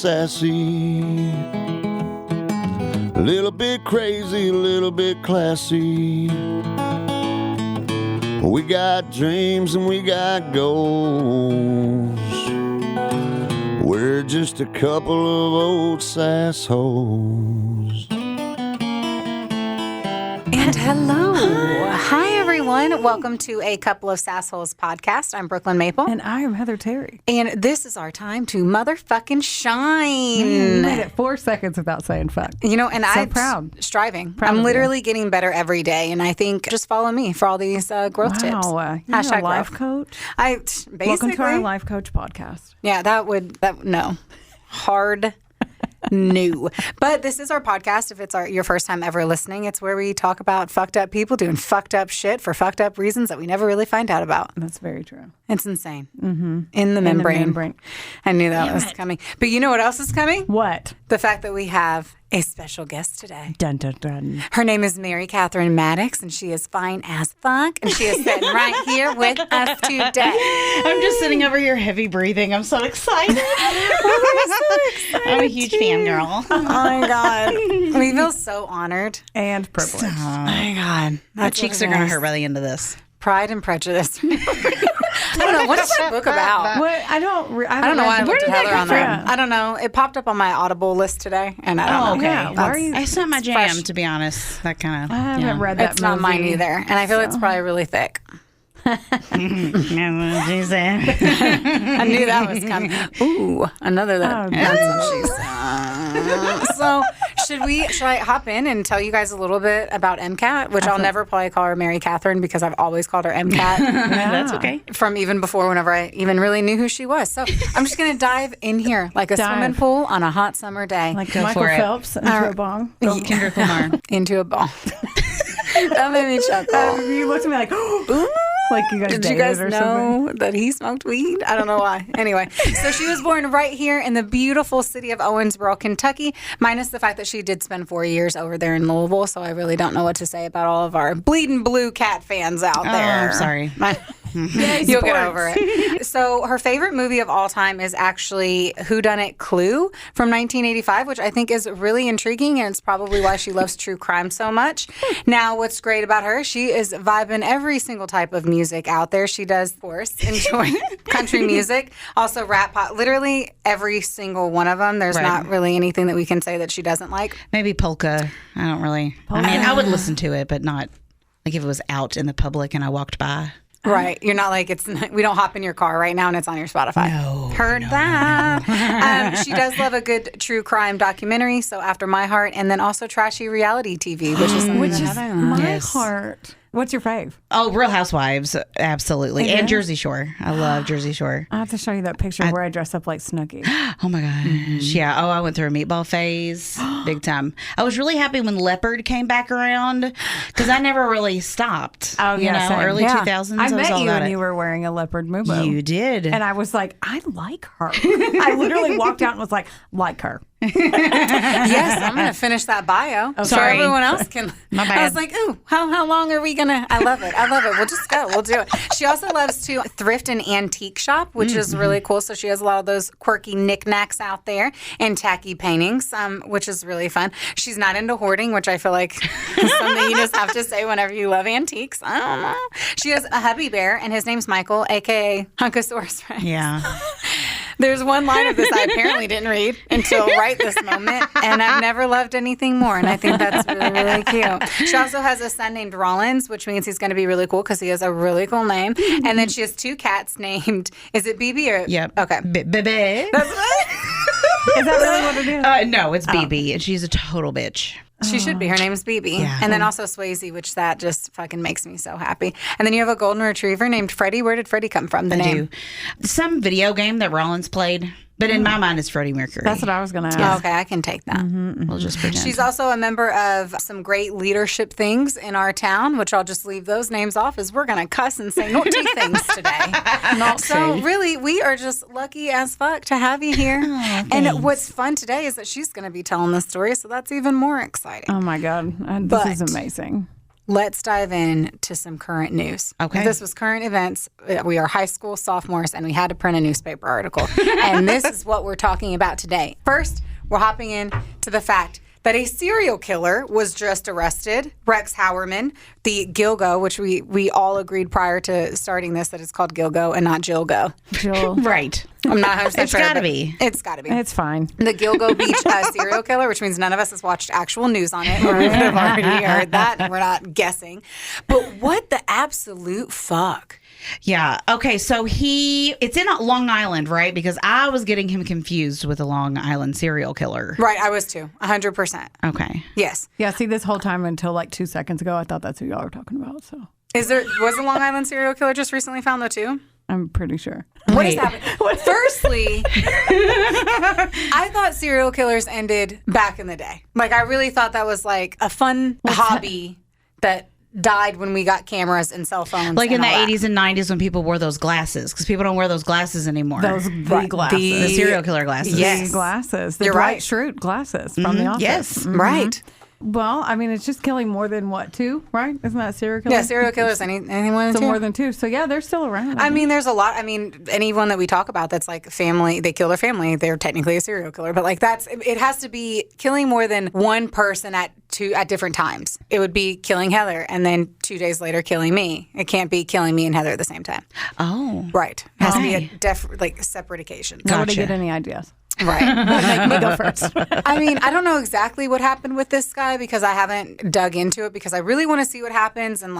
sassy, a little bit crazy, a little bit classy. We got dreams and we got goals. We're just a couple of old sassholes. And hello. Hi, everyone. Welcome to a Couple of Sassholes podcast. I'm Brooklyn Maple. And I am Heather Terry. And this is our time to motherfucking shine. You made it 4 seconds without saying fuck. You know, and I'm proud. Striving. Proud I'm of literally getting better every day. And I think just follow me for all these growth tips. Wow. You're a life coach? Basically. Welcome to our life coach podcast. Yeah, no. Hard no. But this is our podcast. If it's your first time ever listening, it's where we talk about fucked up people doing fucked up shit for fucked up reasons that we never really find out about. That's very true. It's insane. Mm-hmm. In the membrane. I knew that was coming. But you know what else is coming? What? The fact that we have a special guest today. Dun, dun, dun. Her name is Mary-Katherine Maddox, and she is fine as fuck, and she is sitting right here with us today. I'm just sitting over here heavy breathing. I'm so excited. I'm a huge fan girl. Oh my God. We feel so honored. And privileged. Oh my God. My cheeks are going to hurt by the end of this. Pride and Prejudice. I don't know. What's that book about? What? I don't know why I looked at Heather on that. from? I don't know. It popped up on my Audible list today, and I don't know. Okay. Yeah, why are you? It's not my jam, fresh. to be honest. That kind of. I haven't read that It's not mine movie. either, and I feel it's probably really thick. I knew that was coming. Ooh, another that. Oh, That's what she said. So, should I hop in and tell you guys a little bit about MCAT, which I'll never probably call her Mary-Katherine because I've always called her MCAT. That's okay. From even before, whenever I even really knew who she was. So I'm just going to dive in here like a swimming pool on a hot summer day. Like Go Michael for it. Phelps into a bong. Kendrick Lamar. Into a ball. That made me chuckle. You looked at me like, ooh. Like you guys Did you dated guys or know something. that he smoked weed? I don't know why. Anyway, so she was born right here in the beautiful city of Owensboro, Kentucky, minus the fact that she did spend 4 years over there in Louisville, so I really don't know what to say about all of our bleeding blue cat fans out there. I'm sorry. You'll get over it. So her favorite movie of all time is actually Whodunit Clue from 1985, which I think is really intriguing, and it's probably why she loves true crime so much. Now, what's great about her, she is vibing every single type of music out there. She does, of course, enjoy country music, also rap, pop, literally every single one of them. There's not really anything that we can say that she doesn't like. Maybe polka. I don't really. I mean, I would listen to it, but not like if it was out in the public and I walked by. Right. You're not like, we don't hop in your car right now and it's on your Spotify. No. Heard that. She does love a good true crime documentary, so After My Heart, and then also trashy reality TV, which is something that I don't know. My Yes. heart. What's your fave? Oh, Real Housewives. Absolutely. And Jersey Shore. I love Jersey Shore. I have to show you that picture where I dress up like Snooki. Oh my gosh. Yeah. Oh, I went through a meatball phase big time. I was really happy when Leopard came back around because I never really stopped. Oh, you yeah, know, same. early Yeah. 2000s. I was met all you about and it. you were wearing a leopard mubo. You did. And I was like, I like her. I literally walked out and was like her. Yes, I'm going to finish that bio so sorry. everyone else can. My bad. I was like, ooh, how long are we going to? I love it. We'll just go. We'll do it. She also loves to thrift and antique shop, which is really cool. So she has a lot of those quirky knickknacks out there and tacky paintings, which is really fun. She's not into hoarding, which I feel like is something you just have to say whenever you love antiques. I don't know. She has a hubby bear, and his name's Michael, a.k.a. Hunkosaurus Rex. Yeah. There's one line of this I apparently didn't read until right this moment, and I've never loved anything more, and I think that's really, really cute. She also has a son named Rollins, which means he's going to be really cool because he has a really cool name. And then she has 2 cats named, is it BB or? Yep. Okay. Baby. That's right. Is that really what it is? No, it's BB, and she's a total bitch. She should be. Her name's BB. Yeah. And then also Swayze, which that just fucking makes me so happy. And then you have a golden retriever named Freddie. Where did Freddie come from? The name? Some video game that Rollins played, but in my mind, it's Freddie Mercury. That's what I was going to Oh, ask. okay, I can take that. We'll just pretend. She's also a member of some great leadership things in our town, which I'll just leave those names off as we're going to cuss and say naughty things today. So really, we are just lucky as fuck to have you here. And what's fun today is that she's going to be telling the story, so that's even more exciting. Oh my God. This is amazing. let's dive in to some current news. Okay. This was current events. We are high school sophomores, and we had to print a newspaper article. And this is what we're talking about today. First, we're hopping in to the fact that a serial killer was just arrested, Rex Howerman, the Gilgo, which we all agreed prior to starting this that it's called Gilgo and not Jilgo. Jill. Right. I'm not 100% sure. It's gotta be. It's got to be. It's fine. The Gilgo Beach serial killer, which means none of us has watched actual news on it, or we would have already heard that, and we're not guessing. But what the absolute fuck? Yeah. Okay. So it's in Long Island, right? Because I was getting him confused with a Long Island serial killer. Right, I was too. 100%. Okay. Yes. Yeah, see, this whole time until like 2 seconds ago, I thought that's who y'all were talking about. So Was a Long Island serial killer just recently found though too? I'm pretty sure. What is happening? Firstly, I thought serial killers ended back in the day. Like, I really thought that was like a fun hobby that died when we got cameras and cell phones. Like in the all that. 80s and 90s when people wore those glasses, because people don't wear those glasses anymore. The glasses. The serial killer glasses. Yes. The glasses. The You're Dwight right. Schrute glasses from The Office. Yes. Right. Well, I mean, it's just killing more than what, 2, right? Isn't that a serial killer? Yeah, serial killers, anyone So too. more than 2. So yeah, they're still around. I mean, there's a lot. I mean, anyone that we talk about that's like family, they kill their family, they're technically a serial killer. But like it has to be killing more than one person at different times. It would be killing Heather and then 2 days later killing me. It can't be killing me and Heather at the same time. Oh. Right. It has to be Okay. a separate occasion. Nobody Gotcha. get any ideas. Right. Make me go first. I mean, I don't know exactly what happened with this guy because I haven't dug into it because I really want to see what happens and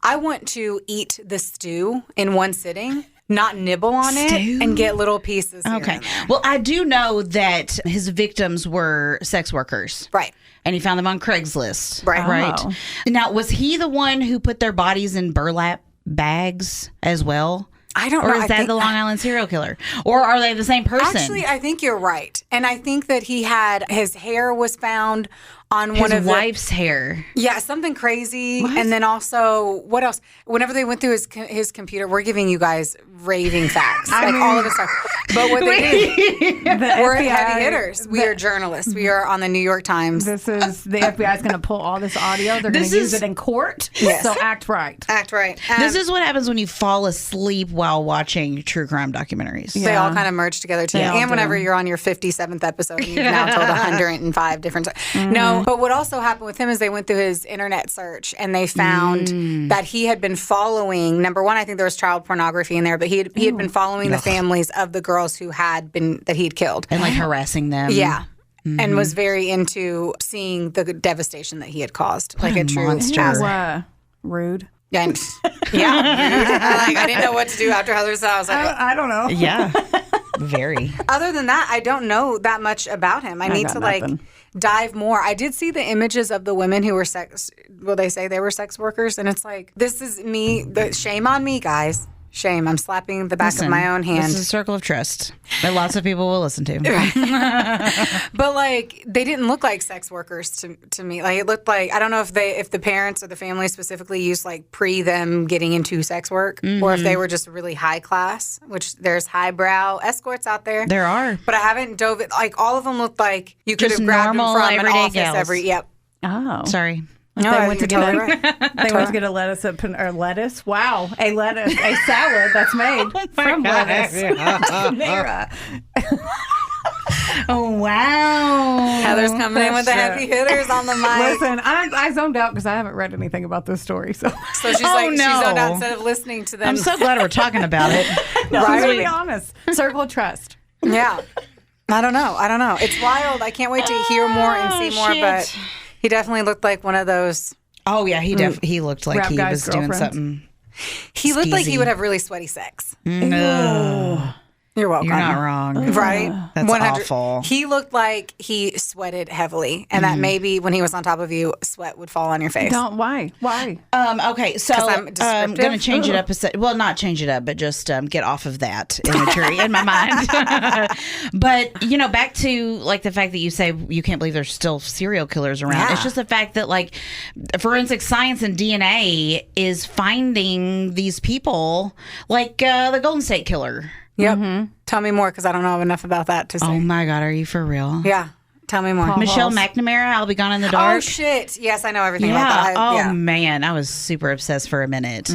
I want to eat the stew in one sitting, not nibble on it Stew? and get little pieces. Here Okay. and there. Well, I do know that his victims were sex workers. Right. And he found them on Craigslist. Right. Right. Oh. Now, was he the one who put their bodies in burlap bags as well? I don't Or know. is I that think- the Long Island serial killer? Or are they the same person? Actually, I think you're right. And I think that his hair was found on his one of wife's hair. Yeah, something crazy. And then also, what else? Whenever they went through his computer, we're giving you guys raving facts. All of this stuff. But what they did, we're FBI heavy hitters. We are journalists. We are on the New York Times. This is the FBI's going to pull all this audio. They're going This to use is- it in court. Yes. So act right. Act right. This is what happens when you fall asleep while watching true crime documentaries. They all kind of merge together too. They all And whenever do. you're on your 57th episode, and you've now told 105 different. No, but what also happened with him is they went through his internet search and they found that he had been following. Number one, I think there was child pornography in there, but he had been following the families of the girls who had been that he'd killed. And like harassing them. Yeah. And was very into seeing the devastation that he had caused, like a true monster. asshole. Rude. And I didn't know what to do after Heather said. I was like, I don't know. Yeah. Very. other than that, I don't know that much about him. I need got to nothing. dive more. I did see the images of the women who were they say they were sex workers, and it's like, this is me. Shame on me, guys. Shame. I'm slapping the back of my own hand. This is a circle of trust that lots of people will listen to. But like, they didn't look like sex workers to me. Like, it looked like, I don't know if the parents or the family specifically used like pre them getting into sex work, or if they were just really high class, which there's highbrow escorts out there. There are. But I haven't dove it. Like, all of them looked like you could Just have grabbed them normal, from an everyday office gals. Yep. Oh. Sorry. No, They went to you're get totally a, right. they went to get a lettuce or lettuce. Wow, a salad that's made from lettuce. Panera. Oh, wow. Heather's coming in with the heavy hitters on the mic. Listen, I zoned out because I haven't read anything about this story. So So she's Oh, like, she's no. zoned out instead of listening to them. I'm so glad we're talking about it. no, I'm Right? going to be honest. Circle of trust. Yeah. I don't know. It's wild. I can't wait to hear more and see more, shit. but he definitely looked like one of those. Oh, yeah. He looked like Rap he guy's was doing girlfriend. something. He looked like he Skeezy. would have really sweaty sex. No. You're welcome. You're not wrong. Right? That's 100 awful. He looked like he sweated heavily, and that maybe when he was on top of you, sweat would fall on your face. Don't. Why? Why? Okay, so 'Cause I'm I'm descriptive? going to change it up. Well, not change it up, but just get off of that imagery in my mind. But, back to like the fact that you say you can't believe there's still serial killers around. Yeah. It's just the fact that like forensic science and DNA is finding these people like the Golden State Killer. Yep. Tell me more, because I don't know enough about that to say. Oh my God, are you for real? Yeah. Tell me more. Michelle McNamara, I'll Be Gone in the Dark. Oh, shit. Yes, I know everything about that. Man, I was super obsessed for a minute.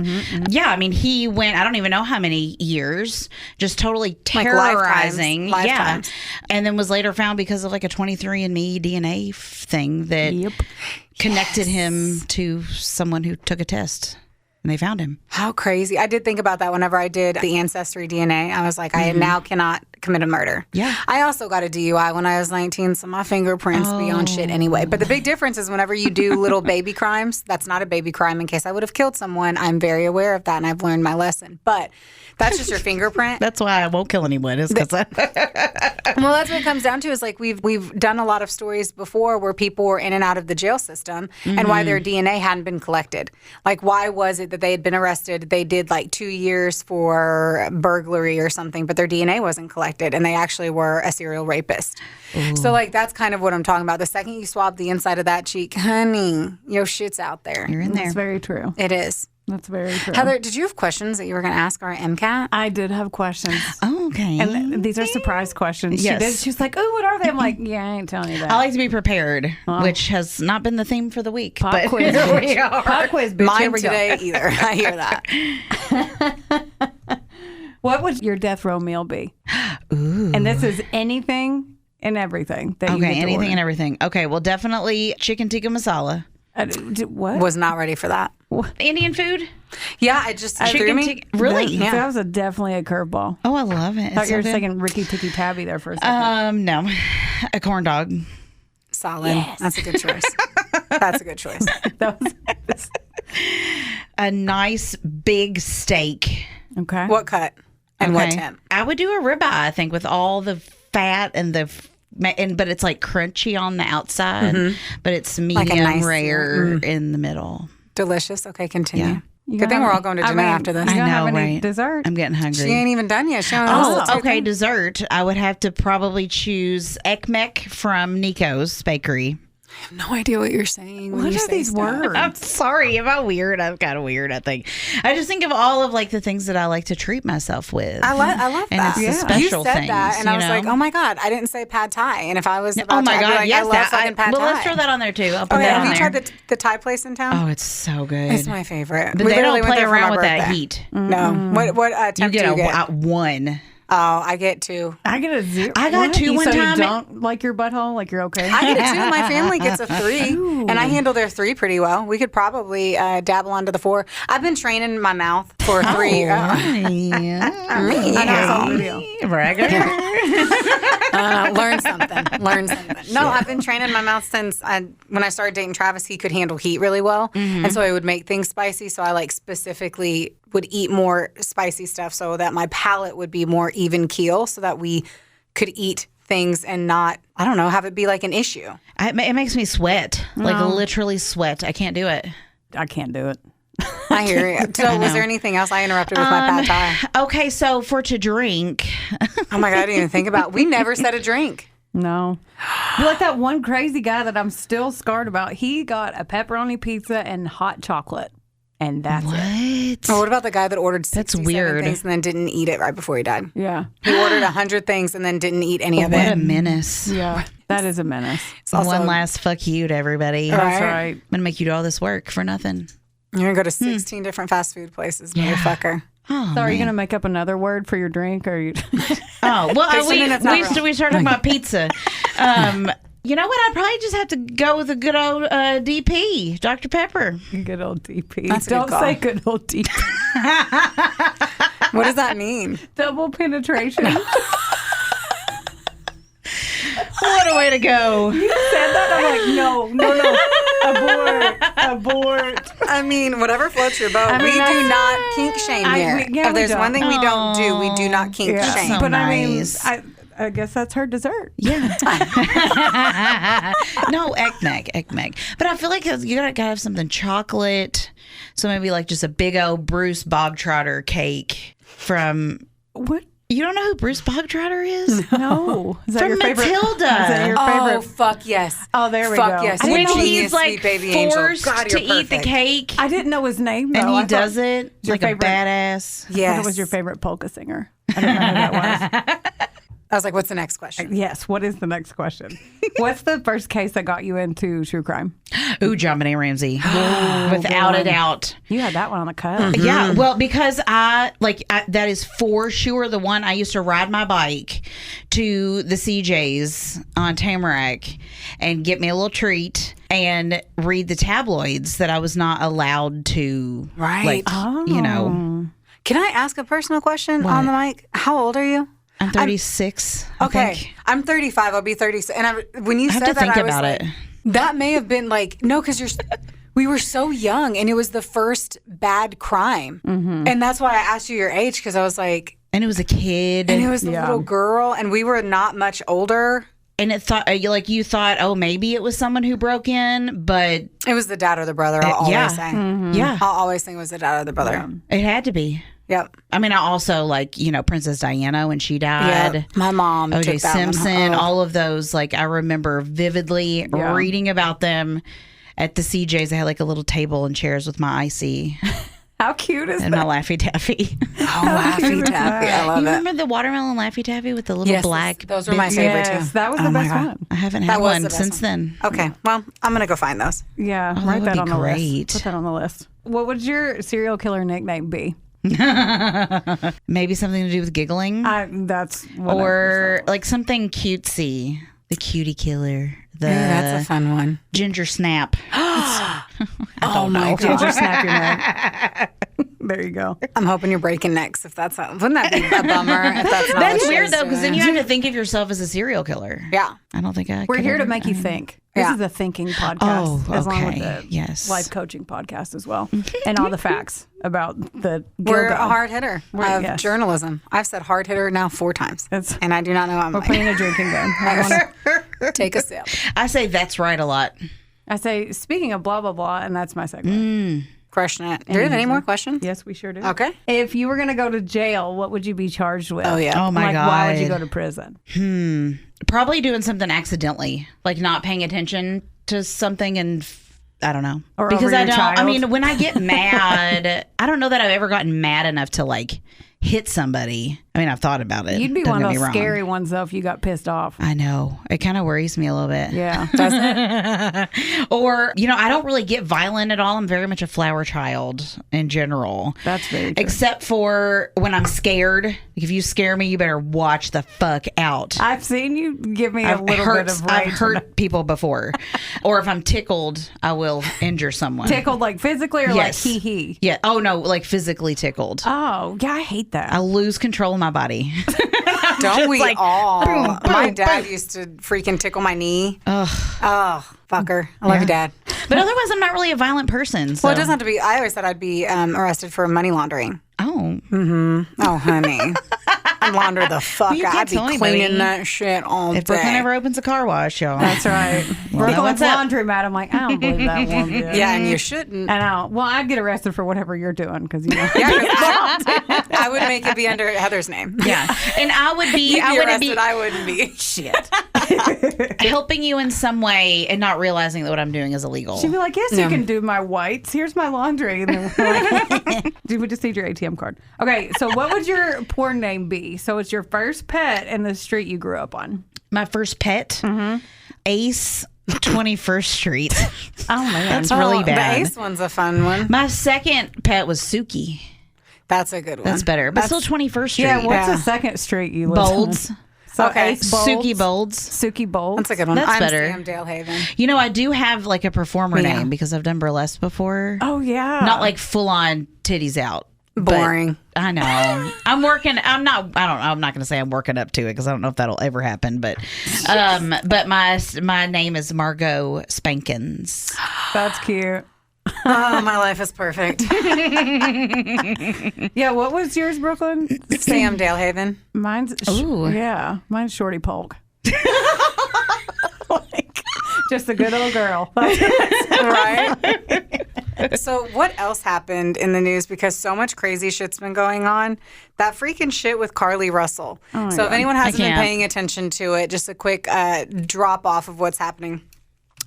Yeah, I mean, he went, I don't even know how many years, just totally terrorizing. Lifetimes. And then was later found because of like a 23andMe DNA thing that connected him to someone who took a test. And they found him. How crazy. I did think about that whenever I did the Ancestry DNA. I was like, I now cannot commit a murder. Yeah. I also got a DUI when I was 19, so my fingerprints be on shit anyway. But the big difference is whenever you do little baby crimes, that's not a baby crime in case I would have killed someone. I'm very aware of that, and I've learned my lesson. But that's just your fingerprint. That's why I won't kill anyone. Is because Well, that's what it comes down to is like we've done a lot of stories before where people were in and out of the jail system and why their DNA hadn't been collected. Like, why was it that they had been arrested? They did like 2 years for burglary or something, but their DNA wasn't collected and they actually were a serial rapist. Ooh. So like that's kind of what I'm talking about. The second you swab the inside of that cheek, honey, your shit's out there. You're in there. That's very true. It is. That's very true. Heather, did you have questions that you were going to ask our MCAT? I did have questions. Okay. And these are surprise questions. Yes. She was like, oh, what are they? I'm like, yeah, I ain't telling you that. I like to be prepared, which has not been the theme for the week. Pop but quiz, here bitch. we are. Pop quiz, bitch. Here Mine we go. today either. I hear that. What would your death row meal be? Ooh. And this is anything and everything that you get to anything order. and everything. Okay, well, definitely chicken tikka masala. What? Was not ready for that. Indian food? Yeah, I just threw Chicken me. tikka. Really? Yeah. That was definitely a curveball. Oh, I love it. I thought you were thinking Ricky Tikki Tabby there for a second. No. A corn dog. Solid. Yes. That's a good choice. That's a good choice. That was A nice big steak. okay. What cut and what temp? I would do a ribeye, I think, with all the fat and but it's like crunchy on the outside, but it's medium nice, rare in the middle. Delicious. Okay, continue. Yeah. Good thing we're all going to dinner after this. You don't have know, any right? dessert? I'm getting hungry. She ain't even done yet. She only Oh, knows the two okay. things. Dessert. I would have to probably choose ekmek from Nico's Bakery. I have no idea what you're saying. when What you are say these stuff. words? I'm sorry. Am I weird? I'm kind of weird, I think. I just think of all of like the things that I like to treat myself with. I love and that. it's the You special said things, that, and I was you know? like, oh my God, I didn't say pad thai. And if I was about Oh my to, I'd be God, like, yes. I love fucking pad well, thai. let's throw that on there too. I'll put Okay, that have on you there. tried the Thai place in town? Oh, it's so good. It's my favorite. But We they literally don't went play there for around my with that birthday. heat. No. What temp You do get you get? one. Oh, I get two. I get a 0. I got What? 2 one so time. You don't like your butthole? Like you're okay? I get a 2. My family gets a 3. And I handle their 3 pretty well. We could probably dabble onto the 4. I've been training my mouth for 3. I know, it's on video. Bragger. Learn something. No, I've been training my mouth since when I started dating Travis. He could handle heat really well. And so I would make things spicy. So I like specifically would eat more spicy stuff so that my palate would be more even keel so that we could eat things and not, I don't know, have it be like an issue. It makes me sweat. Like literally sweat. I can't do it. I can't do it. I hear you. So was there anything else I interrupted with my pad thai? Okay, so for to drink. Oh my God, I didn't even think about it. We never said a drink. No. You're like that one crazy guy that I'm still scarred about. He got a pepperoni pizza and hot chocolate. And that's it. Or what about the guy that ordered 67 weird. things and then didn't eat it right before he died? Yeah. He ordered 100 things and then didn't eat any of What it. a menace. Yeah. That is a menace. It's also, One last fuck you to everybody. That's Right. right. I'm going to make you do all this work for nothing. You're going to go to 16 different fast food places, motherfucker. Oh, So are you man. going to make up another word for your drink? Or you? Oh, well, Assuming that's not real. we started talking about pizza. You know what? I'd probably just have to go with a good old DP, Dr. Pepper. Good old DP. That's a good Don't call. say good old DP. What does that mean? Double penetration. What a way to go. You said that? I'm like, no. Abort. I mean, whatever floats your boat. I We mean, do not kink shame here. yeah, If we there's don't. one thing we don't do, we do not kink Yeah. shame. So But nice. I mean, I guess that's her dessert. Yeah. No, ekmek. But I feel like you gotta have something chocolate. So maybe like just a big old Bruce Bogtrotter cake from. What? You don't know who Bruce Bogtrotter is? No. Is that From your favorite? Matilda. Is that your Oh, favorite? fuck yes. Oh, there we Fuck go. yes. I When didn't know Genius, he's like sweet baby angel. forced God, to you're eat the perfect. cake, I didn't know his name, though. and I he thought- does it your like a favorite- badass. Yes. What was your favorite polka singer? I didn't know who that was. I was like, what's the next question? Yes. What is the next question? What's the first case that got you into true crime? Ooh, JonBenet Ramsey. Without a doubt. You had that one on the cut. Yeah, well, because that is for sure the one. I used to ride my bike to the CJ's on Tamarack and get me a little treat and read the tabloids that I was not allowed to. Right. You know. Can I ask a personal question on the mic? How old are you? I'm 36. Okay. I'm 35. I'll be 36. And when you I said have to that, think I was about like, it. that may have been like, no, because we were so young and it was the first bad crime. And that's why I asked you your age, because I was like. And it was a kid. And it was the little girl, and we were not much older. And you thought, oh, maybe it was someone who broke in, but it was the dad or the brother. I'll always say. Yeah. I'll always think it was the dad or the brother. Yeah. It had to be. Yep. I mean, I also Princess Diana when she died. Yep. My mom. O.J. took that Simpson, one. all of those. Like, I remember vividly reading about them at the CJ's. I had like a little table and chairs with my icy. How cute is and that? my Laffy Taffy. Oh, Laffy Taffy. I love You it. remember the watermelon Laffy Taffy with the little black? Those were my favorite Yes, too. that was the best God. one. I haven't That had was one the best since one. then. Okay. Well, I'm going to go find those. Yeah, Oh, write that that would on be the great. list. Put that on the list. What would your serial killer nickname be? Maybe something to do with giggling, That's or like something cutesy. The cutie killer. The That's a fun one. ginger snap. Oh my Ginger God. snap your neck. There you go. I'm hoping you're breaking necks. If that's wouldn't that be a bummer? If that's not That's what weird she's though, because then doing? you have to think of yourself as a serial killer. Yeah. I don't think I. We're could here to ever- make you think. This Yeah. is a thinking podcast, Oh, as long with okay. the Yes. life coaching podcast as well, and all the facts about the We're Gilgo. a hard hitter of yes. journalism. I've said hard hitter now 4 times, It's- and I do not know how I'm We're playing a drinking game. I wanna- take a sip. I say that's right a lot. I say, speaking of blah blah blah, and that's my segue. Crushing it. Do you have any more questions? Yes, we sure do. Okay. If you were going to go to jail, what would you be charged with? Oh, yeah. Oh my like, god. why would you go to prison? Probably doing something accidentally, like not paying attention to something and I don't know. Or because over I your don't. I child. mean, when I get mad, I don't know that I've ever gotten mad enough to like hit somebody. I mean, I've thought about it. You'd be Don't one of get those me wrong. scary ones, though, if you got pissed off. I know. It kind of worries me a little bit. Yeah. Or, I don't really get violent at all. I'm very much a flower child in general. That's very true. Except for when I'm scared. If you scare me, you better watch the fuck out. I've seen you give me a little bit of rage. I've hurt people before. Or if I'm tickled, I will injure someone. Tickled like physically or Yes. like hee. Yeah. Oh, no, like physically tickled. Oh, yeah, I hate that. I lose control of my body. Don't we like, all? boom, My boom, dad boom. used to freaking tickle my knee. Ugh. Oh, fucker. I love you, Dad. But otherwise, I'm not really a violent person. So. Well, it doesn't have to be. I always said I'd be arrested for money laundering. Oh. Oh, honey. I'd launder the fuck Well, you out. can't I'd be tell anybody. cleaning that shit all If day. Brooklyn ever opens a car wash, y'all. That's right. Brooklyn's what's up? laundromat. I'm like, I don't believe that one bit. Yeah, and you shouldn't. I know. Well, I'd get arrested for whatever you're doing because Yeah, 'cause I would make it be under Heather's name. Yeah. And I would be, You'd I be wouldn't arrested. be I wouldn't be. shit. Helping you in some way and not realizing that what I'm doing is illegal. she'd be like, yes, you can do my whites. Here's my laundry. And then we're like, dude, we just need your ATM card. Okay, so what would your porn name be? So it's your first pet in the street you grew up on. My first pet, Ace 21st Street. Oh, man. That's really Oh, bad. The Ace one's a fun one. My second pet was Suki. That's a good one. That's better, but still 21st Street. Yeah, what's Yeah. the second street you live on? Bolds. So Okay. Ace Bolds. Suki Bolds. Suki Bolds. That's a good one. That's I'm better. Sam Dale Haven. I do have like a performer Yeah. name because I've done burlesque before. Oh, yeah. Not like full on titties out. but Boring. I know. I'm not going to say I'm working up to it because I don't know if that'll ever happen. But my name is Margot Spankins. That's cute. Oh, my life is perfect. Yeah, what was yours, Brooklyn? Sam Dale Haven. Mine's Ooh. yeah, mine's Shorty Polk. Like, just a good old girl. Right? So what else happened in the news? Because so much crazy shit's been going on. That freaking shit with Carly Russell. So if anyone hasn't been can't. paying attention to it, just a quick drop off of what's happening.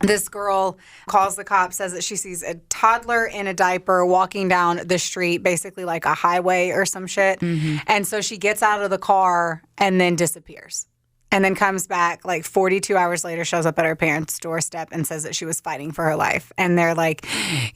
This girl calls the cops, says that she sees a toddler in a diaper walking down the street, basically like a highway or some shit. And so she gets out of the car and then disappears. and then comes back like 42 hours later, shows up at her parents' doorstep and says that she was fighting for her life. And they're like,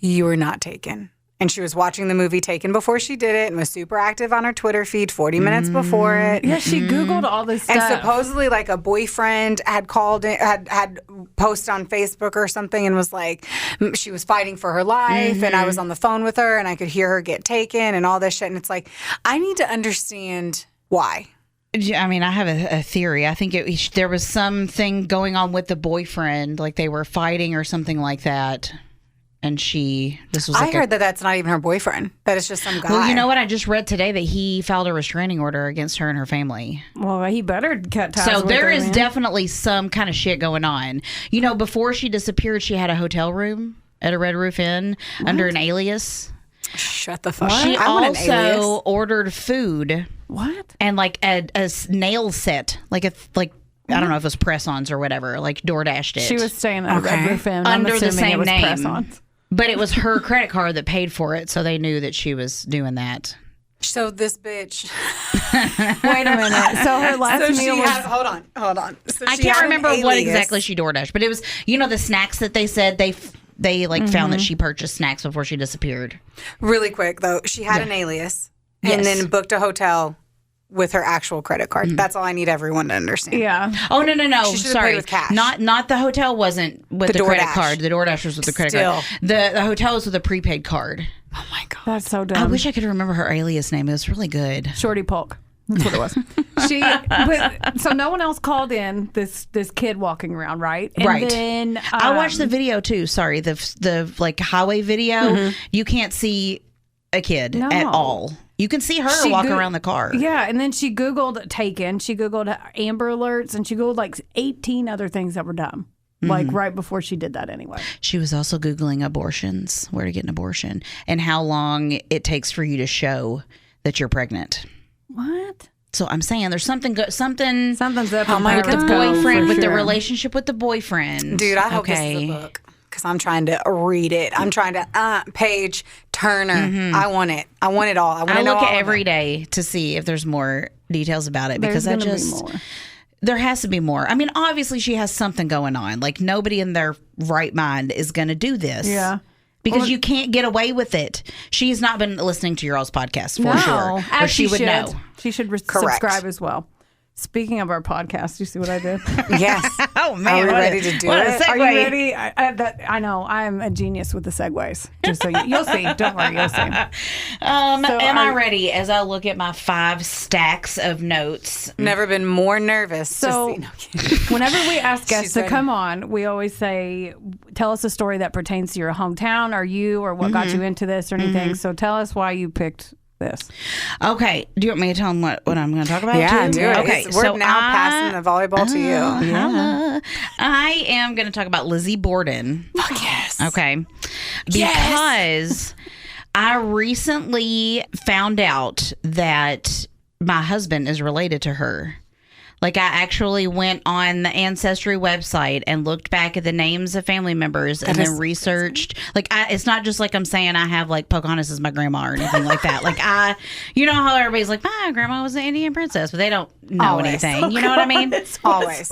you were not taken. And she was watching the movie Taken before she did it and was super active on her Twitter feed 40 minutes before it. Yeah, she Googled all this stuff. And supposedly, like, a boyfriend had called in, had posted on Facebook or something and was like, she was fighting for her life. And I was on the phone with her and I could hear her get taken and all this shit. And it's like, I need to understand why. I mean, I have a theory. I think there was something going on with the boyfriend, like they were fighting or something like that. And this was like I heard that that's not even her boyfriend. That it's just some guy. Well, you know what? I just read today that he filed a restraining order against her and her family. Well, he better cut ties So with there her, is man. definitely some kind of shit going on. You know, before she disappeared, she had a hotel room at a Red Roof Inn under an alias. Shut the fuck up. She I want an alias. also ordered food. What? And like a nail set, like I don't know if it was press-ons or whatever, like DoorDashed it. She was staying at a Red Roof Inn. Under the assuming it same was name. press-ons. But it was her credit card that paid for it, so they knew that she was doing that. So this bitch. Wait a minute. So her last So she meal was... hold on. So I she can't had an remember what alias. exactly she DoorDashed, but it was, you know, the snacks that they said they like found that she purchased snacks before she disappeared. Really quick, though. She had an alias and Yes. then booked a hotel with her actual credit card. That's all I need everyone to understand. Yeah. Oh no! She should've Sorry, paid with cash. Not the hotel wasn't with The the credit DoorDash. card. The DoorDash was with the credit Still. card. The hotel was with a prepaid card. Oh, my God. That's so dumb. I wish I could remember her alias name. It was really good. Shorty Polk. That's what it was. So no one else called in this kid walking around, right? And Right. then I watched the video too. Sorry, the like highway video. You can't see a kid No. at all. You can see her She walk go- around the car. Yeah, and then she Googled Taken. She Googled Amber Alerts, and she Googled like 18 other things that were dumb. Like right before she did that anyway. She was also Googling abortions, where to get an abortion, and how long it takes for you to show that you're pregnant. What? So I'm saying there's something Something's up Oh in my Pirates God. the Cove boyfriend, for with the sure. relationship with the boyfriend. Dude, I hope this is a book because I'm trying to read it. I'm trying to, Paige Turner. I want it. I want it all. I want to I know look all at of every it. day to see if there's more details about it There's because I gonna be just more. there has to be more. I mean, obviously she has something going on. Like nobody in their right mind is going to do this. Yeah. Because you can't get away with it. She's not been listening to your all's podcast for No, sure. Or as she would should. know. She should Correct. subscribe as well. Speaking of our podcast, you see what I did? Yes. Oh Are we ready to do what a it? Are you segue. ready? I know I'm a genius with the segues. Just so you'll see. Don't worry, you'll see. Am I are- ready as I look at my 5 stacks of notes? Never been more nervous. So- to see. Whenever we ask guests She's to ready. come on, we always say, "Tell us a story that pertains to your hometown, or you, or what got you into this, or anything." So tell us why you picked this. Okay. Do you want me to tell them what I'm going to talk about? Yeah, too? do it. Okay. We're so now passing the volleyball to you. I am going to talk about Lizzie Borden. Fuck yes. Okay. Because I recently found out that my husband is related to her. Like, I actually went on the Ancestry website and looked back at the names of family members and then researched. Like, it's not just like I'm saying I have, like, Pocahontas as my grandma or anything like that. Like, you know how everybody's like, my grandma was an Indian princess, but they don't know Always. anything. You know what I mean? Always.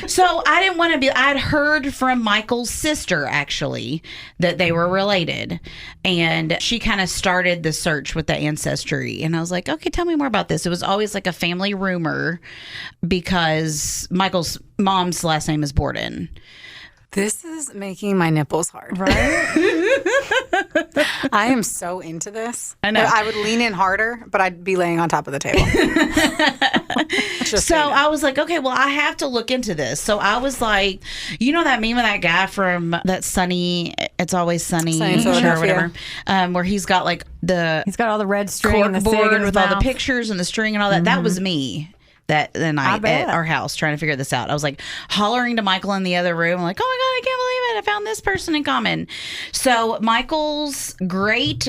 So I didn't want to be. I'd heard from Michael's sister actually that they were related, and she kind of started the search with the Ancestry. And I was like, okay, tell me more about this. It was always like a family rumor because Michael's mom's last name is Borden. This is making my nipples hard. Right? I am so into this. I know. I would lean in harder, but I'd be laying on top of the table. Just So so you know. I was like, okay, well, I have to look into this. So I was like, you know that meme of that guy from that Sunny, It's Always Sunny, Sunny in show or Philadelphia. whatever, where he's got like the He's got all the red string and the cig in corkboard his with all the mouth. pictures and the string and all that. That was me that the night bet. at our house trying to figure this out. I was like hollering to Michael in the other room, like, oh my God, I can't believe it. I found this person in common. So Michael's great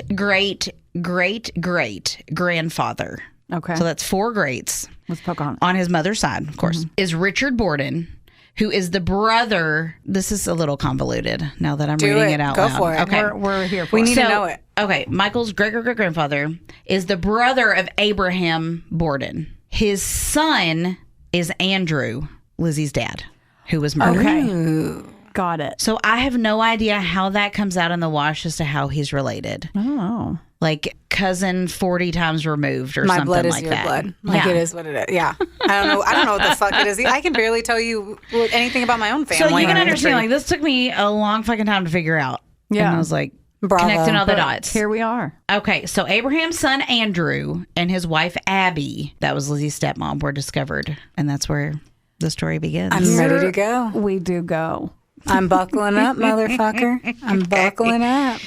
grandfather. Okay. So that's 4 greats Let's Pocahontas. on his mother's side, of course, is Richard Borden, who is the brother. This is a little convoluted now that I'm Do reading it. it out Go loud. for it. Okay. We're here for We it. need to know it. Okay, Michael's great grandfather is the brother of Abraham Borden. His son is Andrew, Lizzie's dad, who was murdered. Okay. Got it. So I have no idea how that comes out in the wash as to how he's related. I don't know. Like cousin 40 times removed or My something blood is like your that. blood. Like it is what it is. Yeah. I don't know what the fuck it is. I can barely tell you anything about my own family. So you can understand, like, this took me a long fucking time to figure out. Yeah. And I was like, Bravo. connecting all the dots. Here we are. Okay, so Abraham's son Andrew and his wife Abby, that was Lizzie's stepmom, were discovered. And that's where the story begins. I'm ready to go. We do go. I'm buckling up, motherfucker. I'm buckling up.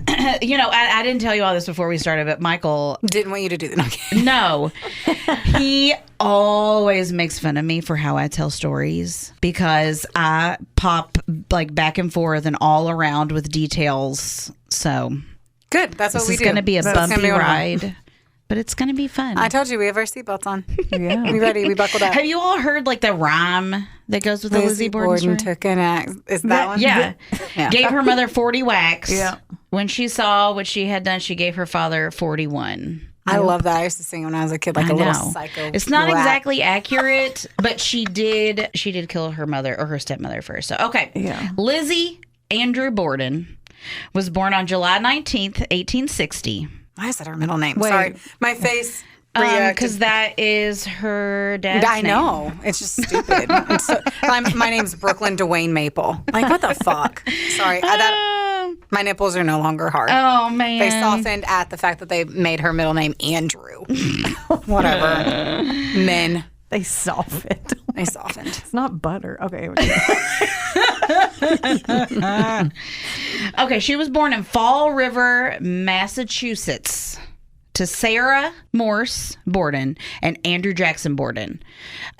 I didn't tell you all this before we started, but Michael... Didn't want you to do that. Okay. No. He always makes fun of me for how I tell stories because I pop like back and forth and all around with details. So Good. That's what this we is do. going to be a That's gonna bumpy be one of them. ride, but it's going to be fun. I told you we have our seatbelts on. Yeah. We ready? We buckled up. Have you all heard like the rhyme that goes with the Lizzie Borden story? took an axe. Is that one? Yeah. Yeah. Gave her mother 40 whacks. Yeah. When she saw what she had done, she gave her father 41. I love that. I used to sing when I was a kid, like I a little know. psycho. It's not rat. exactly accurate, but she did kill her mother or her stepmother first. So, okay. Yeah. Lizzie Andrew Borden was born on July 19th, 1860. Why is that her middle name? Wait. Sorry. My face reacted. Because that is her dad's I name. know. It's just stupid. My name's Brooklyn Dwayne Maple. Like, what the fuck? Sorry. My nipples are no longer hard. Oh, man. They softened at the fact that they made her middle name Andrew. Whatever. Men. They softened. They softened. It's not butter. Okay. Okay, she was born in Fall River, Massachusetts, to Sarah Morse Borden and Andrew Jackson Borden.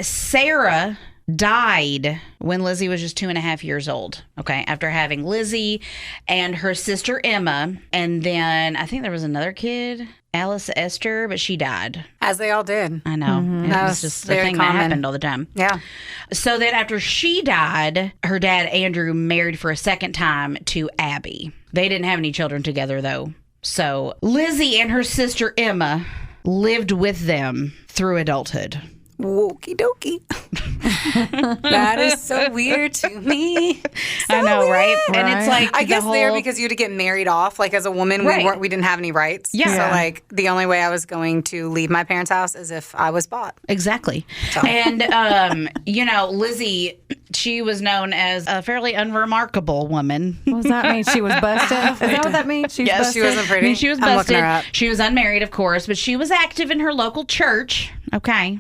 Sarah died when Lizzie was just 2.5 years old, okay, after having Lizzie and her sister Emma. And then I think there was another kid, Alice Esther, but she died. As they all did. I know. It That was was just the very thing that common. happened all the time. Yeah. So then after she died, her dad, Andrew, married for a second time to Abby. They didn't have any children together, though. So Lizzie and her sister Emma lived with them through adulthood. Wokey dokey. That is so weird to me. I know, right? And it's like I guess the whole... there because you had to get married off. Like as a woman, Right. we didn't have any rights. Yeah. So like the only way I was going to leave my parents' house is if I was bought. Exactly. And, Lizzie, she was known as a fairly unremarkable woman. What does that mean? She was busted? Is that what that means? She's Yes, busted? she wasn't pretty. I mean, she was I'm looking busted. her up. She was unmarried, of course, but she was active in her local church. Okay.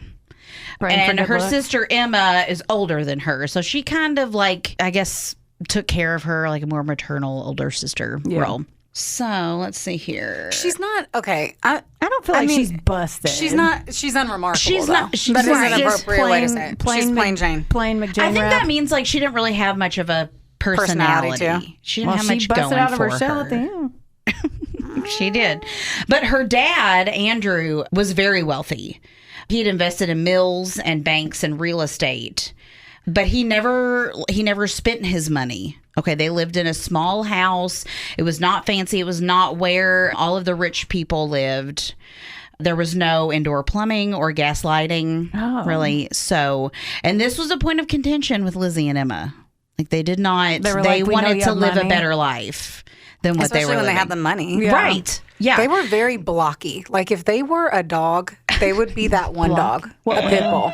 Praying for And good her luck. sister Emma is older than her. So she kind of like, I guess, took care of her like a more maternal older sister role. So let's see here. She's not okay. I don't feel like she's busted. She's not. She's unremarkable. She's though. not- she's That is right. an Just appropriate way to say it. She's plain Jane. Plain McJane. I think Rap. that means like she didn't really have much of a personality. Personality, too. She didn't Well, have she much busted going out of for her shell her. at the end. She did. But her dad, Andrew, was very wealthy. He had invested in mills and banks and real estate. But he never spent his money. Okay, they lived in a small house. It was not fancy. It was not where all of the rich people lived. There was no indoor plumbing or gas lighting, really. So, and this was a point of contention with Lizzie and Emma. Like they did not. They were They like, "We know wanted you to have live a money." better life than what Especially they were when living. they had the money. Yeah. Right. Yeah. They were very blocky. Like if they were a dog, they would be that one dog, a pit bull,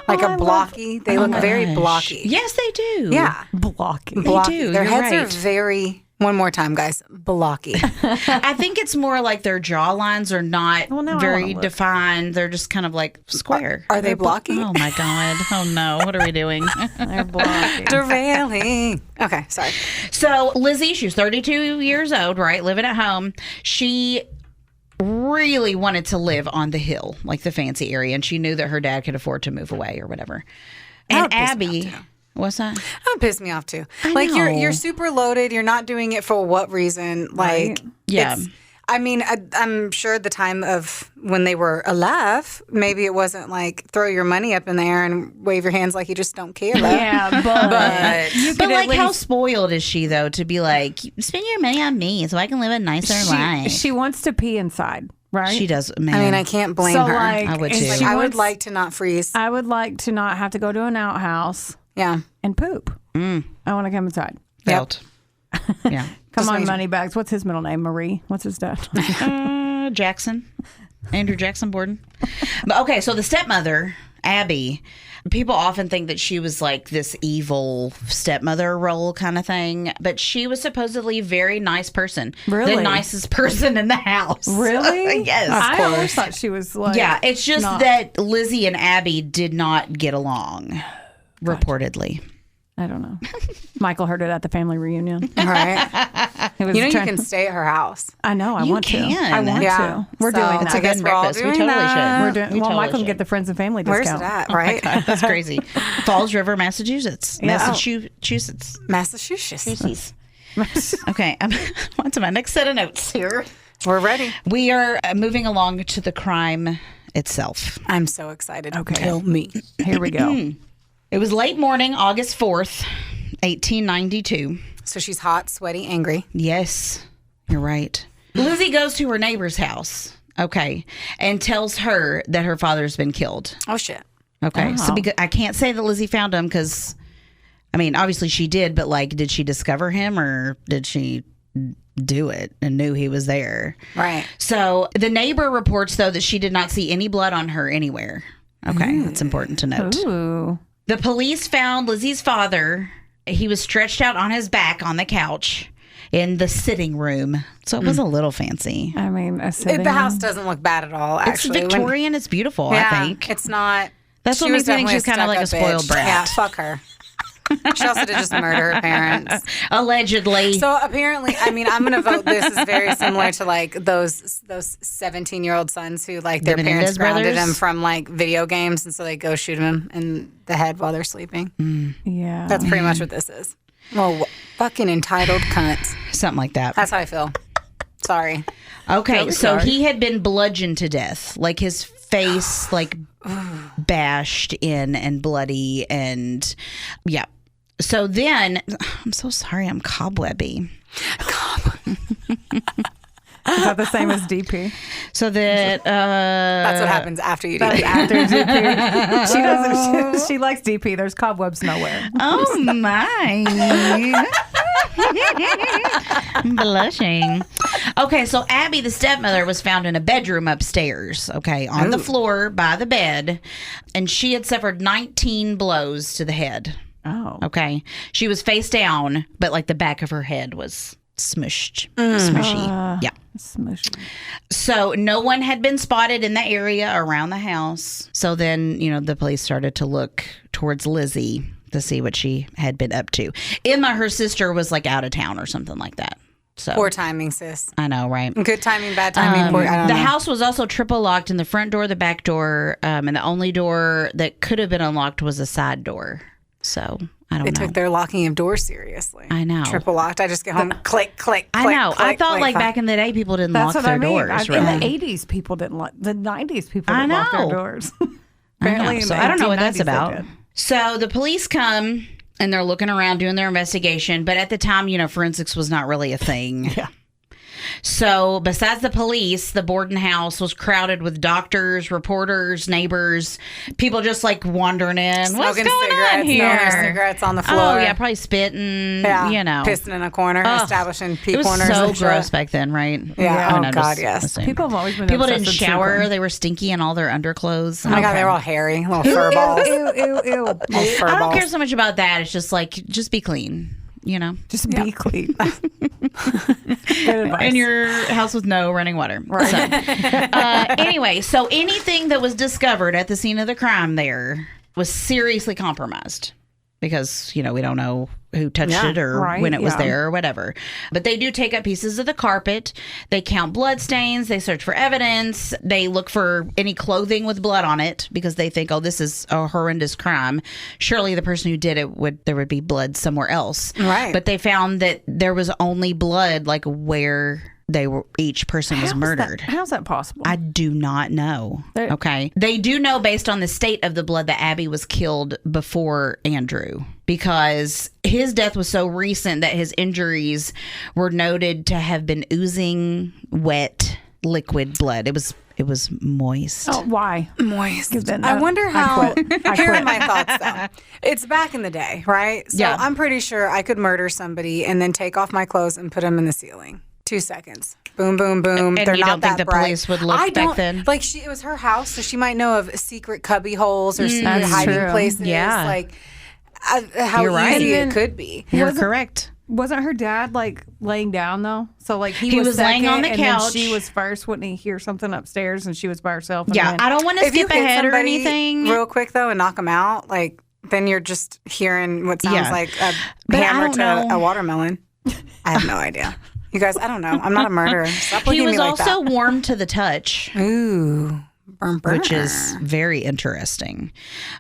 like a blocky. They look very Gosh. blocky. Yes, they do. Yeah, Blocking. blocky. do, Their you're heads are right. very. One more time, guys. Blocky. I think it's more like their jaw lines are not Well, now I very wanna look. defined. They're just kind of like square. Are they blocky? Oh my God. Oh no. What are we doing? They're blocking. Derailing. Okay, sorry. So Lizzie, she was 32 years old, right? Living at home. She really wanted to live on the hill, like the fancy area. And she knew that her dad could afford to move away or whatever. And would piss me off, Abby, too. what's that? That would piss me off too. I Like know. you're super loaded. You're not doing it for what reason? Like, Right. Yeah. it's- I mean, I'm sure the time of when they were alive, maybe it wasn't like throw your money up in the air and wave your hands like you just don't care. Yeah, but you But could like, at how least. spoiled is she though to be like, spend your money on me so I can live a nicer life? She wants to pee inside. right? She does, man. I mean, I can't blame So, her. like, I would if too. she I would wants- like to not freeze. I would like to not have to go to an outhouse Yeah. and poop. I want to come inside. Felt. Yeah. Come Just on, make- Moneybags. What's his middle name? Marie. What's his dad? Jackson. Andrew Jackson Borden. But okay, so the stepmother, Abby, people often think that she was like this evil stepmother role kind of thing, but she was supposedly a very nice person. Really? The nicest person in the house. Really? Yes. I always thought she was like. Yeah, it's just not- that Lizzie and Abby did not get along, reportedly. I don't know. Michael heard it at the family reunion. Right. He was You trying- can stay at her house. I know. I You want can. to. I want Yeah. to. We're So- doing It's that. a bed and we're all breakfast. We doing totally that. should. We're doing. We Well, totally Michael can should. get the friends and family Where's discount. it at? Right? That's crazy. Falls River, Massachusetts. Yeah. Massachusetts. Massachusetts. Okay, I'm on to my next set of notes here. We're ready. We are moving along to the crime itself. I'm so excited. Okay. Tell me. Here we go. It was late morning, August 4th, 1892. So she's hot, sweaty, angry. Yes, you're right. Lizzie goes to her neighbor's house, okay, and tells her that her father's been killed. Oh, shit. Okay, so Oh. because I can't say that Lizzie found him because, I mean, obviously she did, but like, did she discover him or did she do it and knew he was there? Right. So the neighbor reports, though, that she did not see any blood on her anywhere. Okay, that's important to note. Ooh. The police found Lizzie's father. He was stretched out on his back on the couch in the sitting room. So it was a little fancy. I mean, The house doesn't look bad at all, It's actually. Victorian. It's beautiful, Yeah, I think. it's not. That's she what was makes me think definitely she's kind of like a stuck-up spoiled bitch. brat. Yeah, fuck her. She also did just murder her parents. Allegedly. So apparently, I mean, I'm going to vote this is very similar to like those 17-year-old sons who like their Menendez parents grounded brothers? them from like video games, and so they go shoot them in the head while they're sleeping. Yeah. That's pretty much what this is. Well, fucking entitled cunts. Something like that. That's how I feel. Sorry. Okay, Really so sorry. he had been bludgeoned to death. Like his face, like bashed in and bloody. And yeah. So then, I'm so sorry, I'm cobwebby. Is that the same as DP? So that, That's what happens after you do That's it. after DP. She doesn't. She likes DP. There's cobwebs nowhere. oh my. Blushing. Okay, so Abby, the stepmother, was found in a bedroom upstairs, okay, on the floor by the bed, and she had suffered 19 blows to the head. Oh. Okay. She was face down, but like the back of her head was smushed. Smushy. Yeah. Smushy. So no one had been spotted in the area around the house. So then, the police started to look towards Lizzie to see what she had been up to. Emma, her sister, was like out of town or something like that. So Poor timing, sis. I know, right? Good timing, bad timing. I don't The know. house was also triple locked in the front door, the back door, and the only door that could have been unlocked was a side door. So I don't They know. took their locking of doors seriously. I know. Triple locked. I just get home, click, click, I click, know. I click, thought click, like click. back in the day, people didn't That's lock what their I mean. doors. In Really. the 80s, people didn't lock. The 90s, people I didn't lock their know. doors. I know. Apparently, in So the I don't know what that's 1890s they about. did. So the police come and they're looking around doing their investigation, but at the time, forensics was not really a thing. Yeah. So besides the police, the Borden house was crowded with doctors, reporters, neighbors, people just like wandering in. What's Smoking going cigarettes, on here? smoking cigarettes on the floor. Oh yeah, probably spitting. Yeah, pissing in a corner, Ugh. establishing pee It was corners. so and shit. gross back then, right? Yeah. I Oh, know, God, just yes. assume. People have always been People obsessed didn't with shower. true They were stinky in all their underclothes. Oh my God, Okay. they were all hairy, little fur balls. crime. Ew, ew, ew. Little fur I don't balls. care so much about that. It's just like, just be clean, Just be clean. Good advice. in your house with no running water. So, anyway, so anything that was discovered at the scene of the crime there was seriously compromised because, we don't know who touched Yeah, it or right, when it was yeah. there or whatever. But they do take up pieces of the carpet. They count blood stains. They search for evidence. They look for any clothing with blood on it because they think, oh, this is a horrendous crime. Surely the person who did it there would be blood somewhere else. Right. But they found that there was only blood like where each person was murdered. How's that possible? I do not know. There- Okay. They do know based on the state of the blood that Abby was killed before Andrew because his death was so recent that his injuries were noted to have been oozing wet liquid blood. It was moist. Oh, why? Moist. Then, I wonder how. quit. Here are my thoughts, though. It's back in the day, right? So Yeah. I'm pretty sure I could murder somebody and then take off my clothes and put them in the ceiling. 2 seconds. Boom, boom, boom. And They're you not don't think that the bright. police would look I back don't, then? Like, it was her house, so she might know of secret cubby holes or secret That's hiding true. places. Yeah. Like, how You're right. easy And it could be. You're correct. Wasn't her dad like laying down though? So like He was laying second, on the and then couch. she was first. Wouldn't he hear something upstairs and she was by herself? And Yeah, then, I don't want to If you skip hit ahead or somebody anything. real quick, though, and knock them out, like, then you're just hearing what sounds Yeah. like a But I hammer don't to know. a watermelon. I have no idea. You guys, I don't know. I'm not a murderer. Stop looking He at was me like also warm to the touch, that. Ooh. Burn, burn. which is very interesting.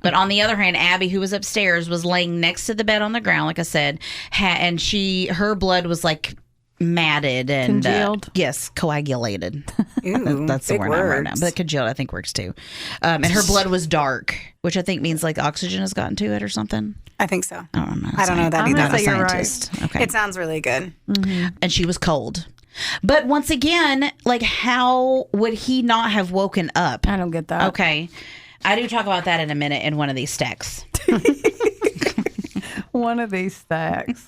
But on the other hand, Abby, who was upstairs, was laying next to the bed on the ground, like I said, and her blood was like matted and Congealed? yes, coagulated. Ooh, That's the big word I'm right now. words. But congealed, I think, works too. And her blood was dark, which I think means like oxygen has gotten to it or something. I think so. I don't know. I don't know that I'm either. gonna Not a say you're right. scientist. Okay. It sounds really good. And she was cold. But once again, like, how would he not have woken up? I don't get that. Okay. I do talk about that in a minute in one of these stacks. One of these stacks.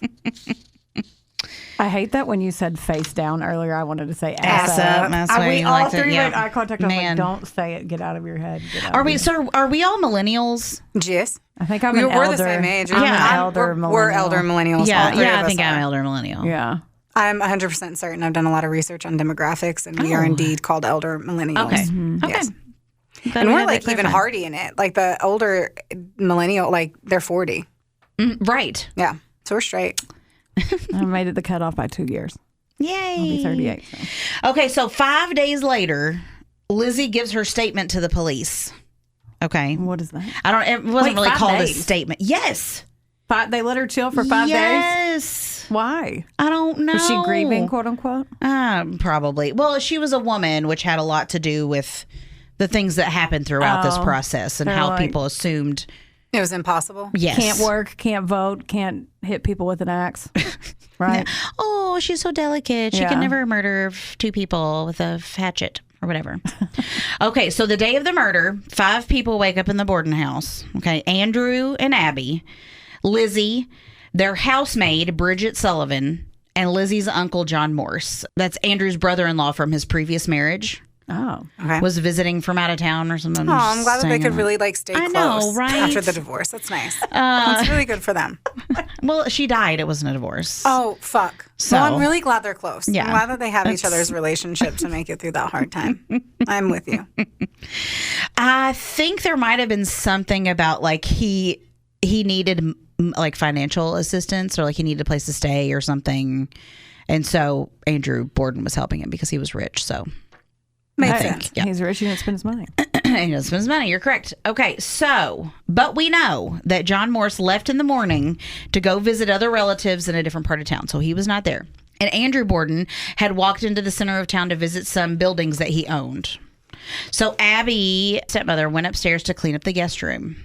I hate that when you said face down earlier. I wanted to say ass, Ass up. That's why we you all liked it, three yeah. made eye contact. I was Man. like, don't say it. Get out of your head. Get out Are of we your- so are we all millennials? Yes. I think I'm We're an elder. the same age. I'm Yeah. an elder millennial. We're elder millennials. all Yeah, three yeah, of I think us I'm are. elder millennial. Yeah. I'm 100% certain. I've done a lot of research on demographics, and we are indeed called elder millennials. Okay. Yes. Okay. And we're like even hardy in it. Like the older millennial, like they're 40. Right. Yeah. So we're straight. I made it the cutoff by 2 years. Yay. I'll be 38. So. Okay, so 5 days later, Lizzie gives her statement to the police. Okay. What is that? It wasn't Wait, really 5 called a days? statement. Yes. They let her chill for 5 days? Yes. Why? I don't know. Was she grieving, quote unquote? Probably. Well, she was a woman, which had a lot to do with the things that happened throughout this process and they're how like- people assumed. It was impossible. Yes. Can't work, can't vote, can't hit people with an axe. Right? Oh, she's so delicate. She Yeah. can never murder 2 people with a hatchet or whatever. Okay, so the day of the murder, 5 people wake up in the Borden house. Okay, Andrew and Abby, Lizzie, their housemaid, Bridget Sullivan, and Lizzie's uncle, John Morse. That's Andrew's brother-in-law from his previous marriage. Oh. Okay. Was visiting from out of town or something. Oh, I'm glad that they Staying could on- really like stay I close know, right? after the divorce. That's nice. That's really good for them. Well, she died. It wasn't a divorce. Oh, fuck. So- Well, I'm really glad they're close. Yeah. I'm glad that they have each other's relationship to make it through that hard time. I'm with you. I think there might have been something about like he needed like financial assistance or like he needed a place to stay or something. And so Andrew Borden was helping him because he was rich. So Makes Hey, sense. yeah. He's rich, he didn't spend his money. he doesn't spend his money. You're correct. Okay. So, but we know that John Morse left in the morning to go visit other relatives in a different part of town. So he was not there. And Andrew Borden had walked into the center of town to visit some buildings that he owned. So Abby, stepmother, went upstairs to clean up the guest room.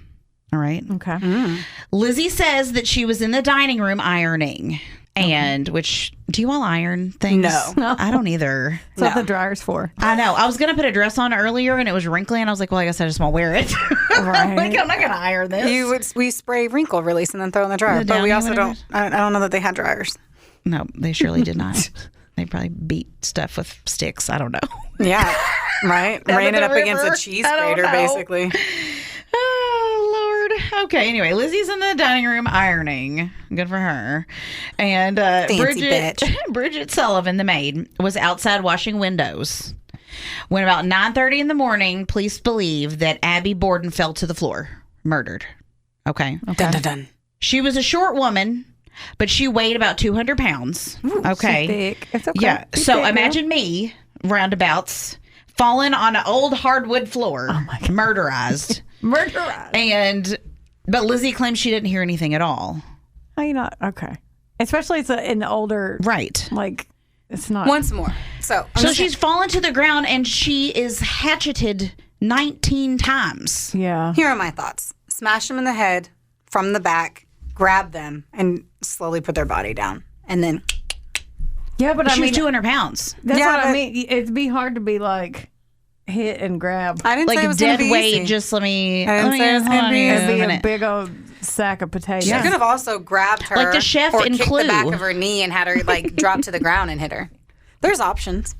All right. Okay. Lizzie says that she was in the dining room ironing. And which, do you all iron things? No. I don't either. That's what the dryer's for. I know. I was going to put a dress on earlier and it was wrinkly. And I was like, well, I guess I just won't wear it. Right. Like, I'm not going to iron this. We spray wrinkle release and then throw in the dryer. The But we downy also whatever. don't, I don't know that they had dryers. No, they surely did not. They probably beat stuff with sticks. I don't know. Yeah. Right? Down Ran at it the up against river? a cheese I don't grater, know. basically. Oh, Lord. Okay, anyway, Lizzie's in the dining room ironing. Good for her. And Fancy Bridget Sullivan, the maid, was outside washing windows. When about 9:30 in the morning, police believe that Abby Borden fell to the floor, murdered. Okay. Dun, dun, dun. She was a short woman, but she weighed about 200 pounds. Okay. She's thick. It's okay. Yeah. She's So thick, girl. imagine me, roundabouts, falling on an old hardwood floor, murderized. Murderer. But Lizzie claims she didn't hear anything at all. How you not? Okay. Especially it's an older, Right. like, it's not. Once more. So, So she's fallen to the ground and she is hatcheted 19 times. Yeah. here are my thoughts. Smash them in the head from the back, grab them, and slowly put their body down. And then Yeah, but She I was mean, 200 pounds. that's Yeah, what I but- mean. It'd be hard to be like hit and grab. I didn't say it Like was going dead to be weight. easy. Just let me. I didn't say it was hold gonna on be here It'd be a minute. big old sack of potatoes. She could have also grabbed her, Like the chef or in kicked Clue. the back of her knee and had her like drop to the ground and hit her. There's options.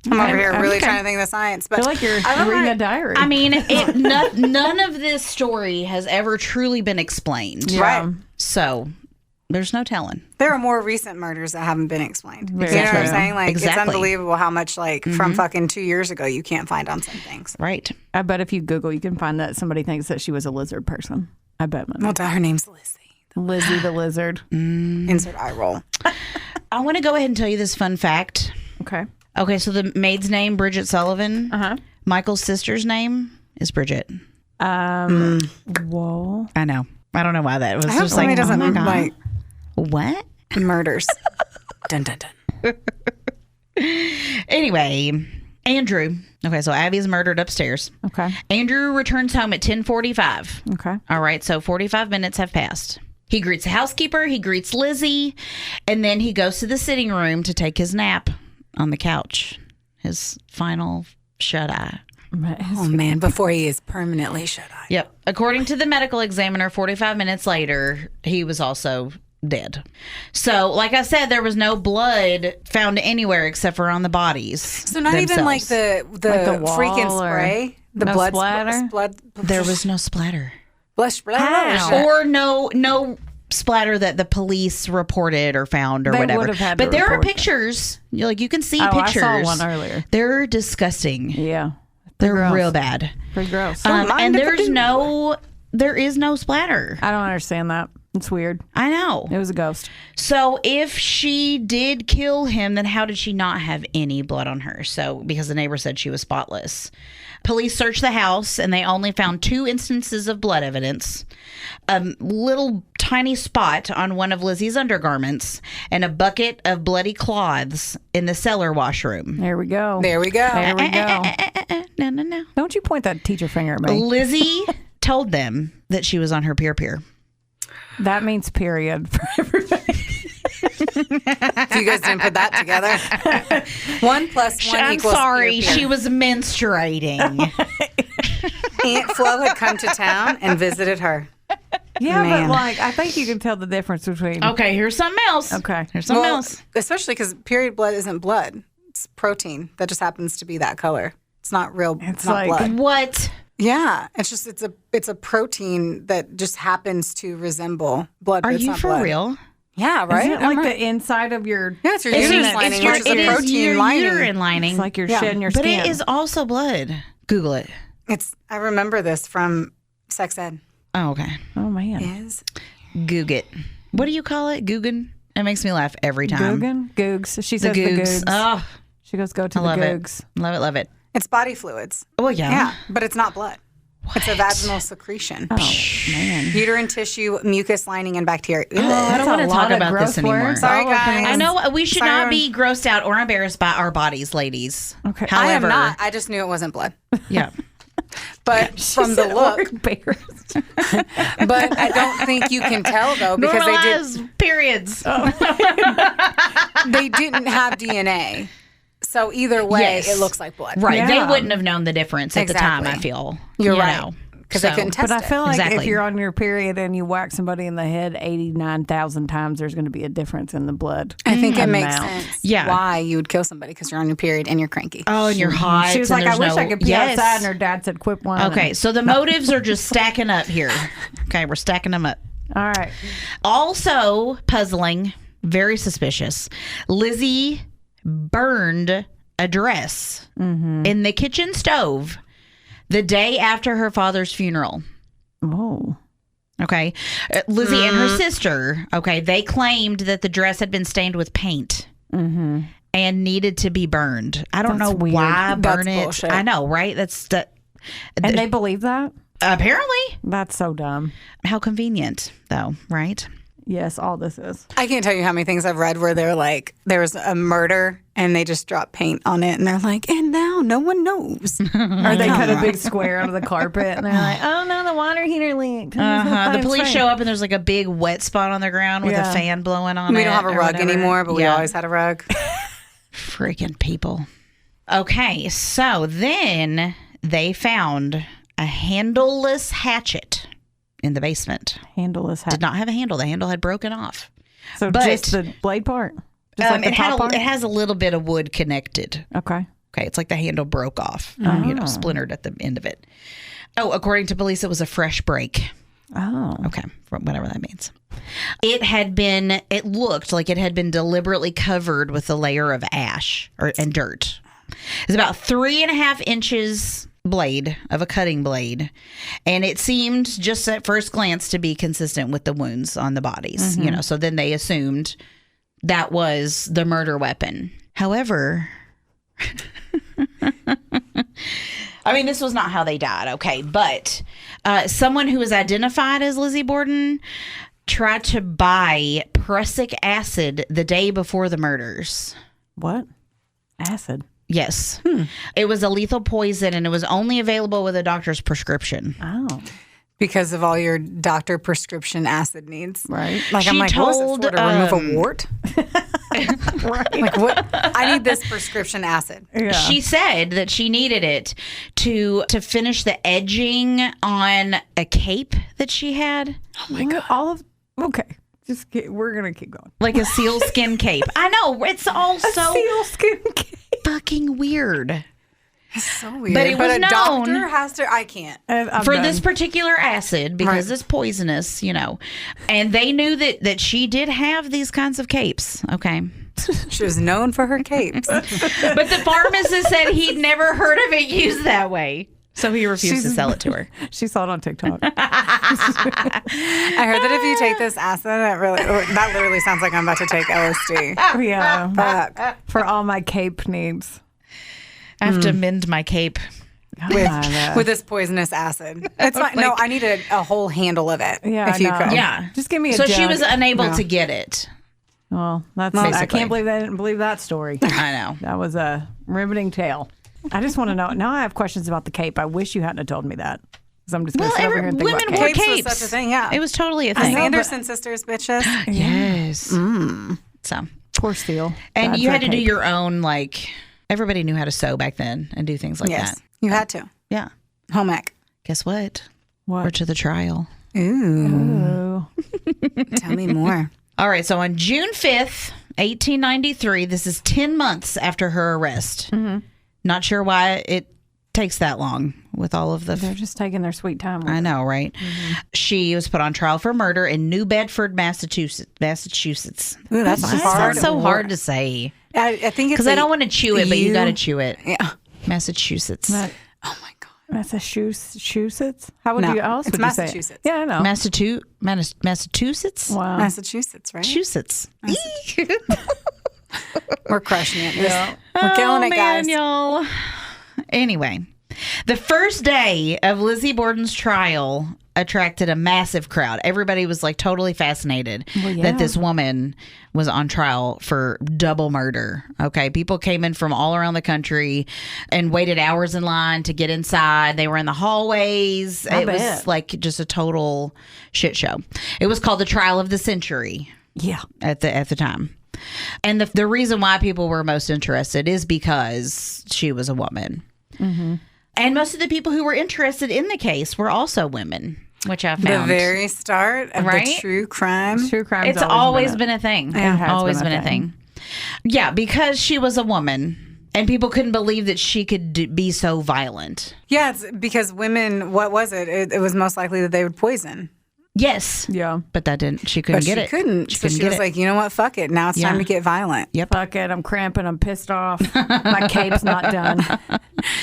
I'm over here really trying to think of the science, but I feel like you're I don't reading know. a diary. I mean, none of this story has ever truly been explained. Yeah. Right. So there's no telling. There are more recent murders that haven't been explained. Very You know what I'm true. saying? Like it's Exactly. unbelievable how much like from fucking 2 years ago you can't find on some things. Right. I bet if you Google, you can find that somebody thinks that she was a lizard person. I bet. Well, her name's Lizzie. Lizzie the lizard. Insert eye roll. I want to go ahead and tell you this fun fact. Okay. Okay, so the maid's name, Bridget Sullivan. Uh-huh. Michael's sister's name is Bridget. Whoa. I know. I don't know why that was I hope just like, somebody doesn't oh my God. like What? murders. Dun dun dun. Anyway, Andrew. Okay, so Abby's murdered upstairs. Okay. Andrew returns home at 10:45. Okay. All right, so 45 minutes have passed. He greets the housekeeper, he greets Lizzie, and then he goes to the sitting room to take his nap on the couch. His final shut-eye. Oh man, before he is permanently shut eye. Yep. According to the medical examiner, 45 minutes later, he was also dead. So, like I said, there was no blood found anywhere except for on the bodies. So not even like the Like the wall freaking or spray, the no blood splatter? blood. There was no splatter. blood splatter. How? Or no splatter that the police reported or found or They whatever. would have had to But there are report that. pictures. Like you can see Oh, pictures. I saw one earlier. They're disgusting. Yeah. They're gross. real bad. Pretty gross. Mind And if I there is no splatter. I don't understand that. It's weird. I know. It was a ghost. So if she did kill him, then how did she not have any blood on her? So because the neighbor said she was spotless. Police searched the house and they only found 2 instances of blood evidence. A little tiny spot on one of Lizzie's undergarments and a bucket of bloody cloths in the cellar washroom. There we go. There we go. There we go. No. Don't you point that teacher finger at me. Lizzie told them that she was on her peer. That means period for everybody. If you guys didn't put that together. 1 + 1 I'm equals sorry, peer. she was menstruating. Aunt Flo had come to town and visited her. Yeah, Man. but like, I think you can tell the difference between. Okay, here's something else. Okay. Here's something Well, else. especially because period blood isn't blood; it's protein that just happens to be that color. It's not real. It's not like- blood. What? Yeah, it's just it's a protein that just happens to resemble blood. Are but it's you not for blood. real? Yeah, right. Isn't it I'm like right. the inside of your? Yeah, it's your It's uterus your- lining, it's your- which is it a is protein your lining. uterine lining. It's like you're Yeah. shedding your But skin. it is also blood. Google it. I remember this from sex ed. Oh, okay. Oh man. Is Goog it. What do you call it? Guggen? It makes me laugh every time. Googan? Googs. She The says the googs. googs. Oh, She goes, go to I the love googs. it. Love it. it's body fluids? Oh, yeah. Yeah, but it's not blood. It's a vaginal secretion. Oh man. Uterine tissue, mucus lining, and bacteria. Oh, I don't want to talk about this anymore. Sorry, guys. I know we should not Sorry. be grossed out or embarrassed by our bodies, ladies. Okay. I am However, not. I just knew it wasn't blood. Yeah. But from the look, embarrassed. but I don't think you can tell though because Normalize periods. they didn't have DNA. So either way, Yes. it looks like blood. Right. Yeah. They wouldn't have known the difference at the time, I Exactly. feel. You're You right. know. Because they So- couldn't test But I feel like Exactly. if you're on your period and you whack somebody in the head 89,000 times, there's going to be a difference in the blood. I think it makes amount. sense Yeah. why you would kill somebody because you're on your period and you're cranky. Oh, and you're hot. She was and like, I there's wish no- I could pee Yes. outside. And her dad said, quit whining. Okay, so the motives are just stacking up here. Okay, we're stacking them up. All right. Also puzzling, very suspicious. Lizzie burned a dress in the kitchen stove the day after her father's funeral. Oh. Okay. Lizzie and her sister, okay, they claimed that the dress had been stained with paint and needed to be burned. I don't That's know weird. why That's burn it. bullshit. I know, right? That's And they believe that? apparently That's so dumb. how convenient, though, right? Yes, all this is. I can't tell you how many things I've read where they're like, there was a murder and they just dropped paint on it and they're like, and now now no one knows. Or they cut a big square out of the carpet and they're like, oh no, the water heater leaked. The police show up and there's like a big wet spot on the ground with a fan blowing on it. We don't have a rug anymore, but we always had a rug. Freaking people. Okay, so then they found a handleless hatchet in the basement. Handleless hatchet. Did not have a handle. The handle had broken off. So just the blade part? Just like the top part? It has a little bit of wood connected. Okay. It's like the handle broke off, splintered at the end of it. Oh, according to police, it was a fresh break. Oh. Okay, whatever that means. It looked like it had been deliberately covered with a layer of ash and dirt. It's about 3.5 inches blade of a cutting blade, and it seemed just at first glance to be consistent with the wounds on the bodies. So then they assumed that was the murder weapon. However, I mean, this was not how they died, okay? But someone who was identified as Lizzie Borden tried to buy prussic acid the day before the murders. What? Acid? Yes. It was a lethal poison, and it was only available with a doctor's prescription. Oh. Because of all your doctor prescription acid needs. Right. Like, She I'm like, what was it for? To remove a wart? Right. Like, what? I need this prescription acid. Yeah. She said that she needed it to finish the edging on a cape that she had. Oh my God. Okay. We're going to keep going. Like a sealskin cape. I know. It's all so Sealskin cape. fucking weird. It's so weird. But it was a known- doctor has to. I can't. For this particular acid, because it's poisonous, and they knew that she did have these kinds of capes. Okay. She was known for her capes. But the pharmacist said he'd never heard of it used that way. So he refused to sell it to her. She saw it on TikTok. I heard that if you take this acid, that literally sounds like I'm about to take LSD. Yeah. Fuck. For all my cape needs. I have to mend my cape. With this poisonous acid. It's fine. No, I need a whole handle of it. Yeah, if you no. could. Yeah. Just give me a So she jug. was unable to get it. Well, I Basically. can't believe they didn't believe that story. I know. That was a riveting tale. I just want to know. Now I have questions about the cape. I wish you hadn't have told me that. Because I'm just going to sit over here and think women about wore capes. Capes was capes. such a thing, yeah. It was totally a The thing. Sanderson sisters, bitches. Yes. So, Poor Steele. and That's you her had to do cape. your own, everybody knew how to sew back then and do things like Yes. that. You had to. Yeah. Home ec. Guess what? What? We're to the trial. Ooh. Oh. Tell me more. All right. So on June 5th, 1893, this is 10 months after her arrest. Not sure why it takes that long with all of the... They're just taking their sweet time with I it. know, right? She was put on trial for murder in New Bedford, Massachusetts. Ooh, that's Why is hard. that so hard to say? I think it's Because I don't want to chew it, but you U- got to chew it. Yeah. Massachusetts. Oh my God. Massachusetts? How would No, you else it's would you say it? Massachusetts. Yeah, I know. Massachusetts? Wow. Massachusetts, right? Massachusetts. We're crushing it. We're killing it, guys. Y'all. Anyway, the first day of Lizzie Borden's trial attracted a massive crowd. Everybody was totally fascinated that this woman was on trial for double murder. Okay. People came in from all around the country and waited hours in line to get inside. They were in the hallways. It was just a total shit show. It was called the trial of the century. Yeah. At the time. And the reason why people were most interested is because she was a woman. And most of the people who were interested in the case were also women, which I found. The very start of the true crime. True crime. It's always been a thing. has Always been been a a thing. Yeah, because she was a woman. And people couldn't believe that she could be so violent. Yeah, it's because women, what was it? It was most likely that they would poison. Yes. Yeah. But that didn't. She couldn't But get she it. couldn't. She So couldn't she get was it. like, you know what? Fuck it. Now it's time to get violent. Yep. Fuck it. I'm cramping. I'm pissed off. My cape's not done.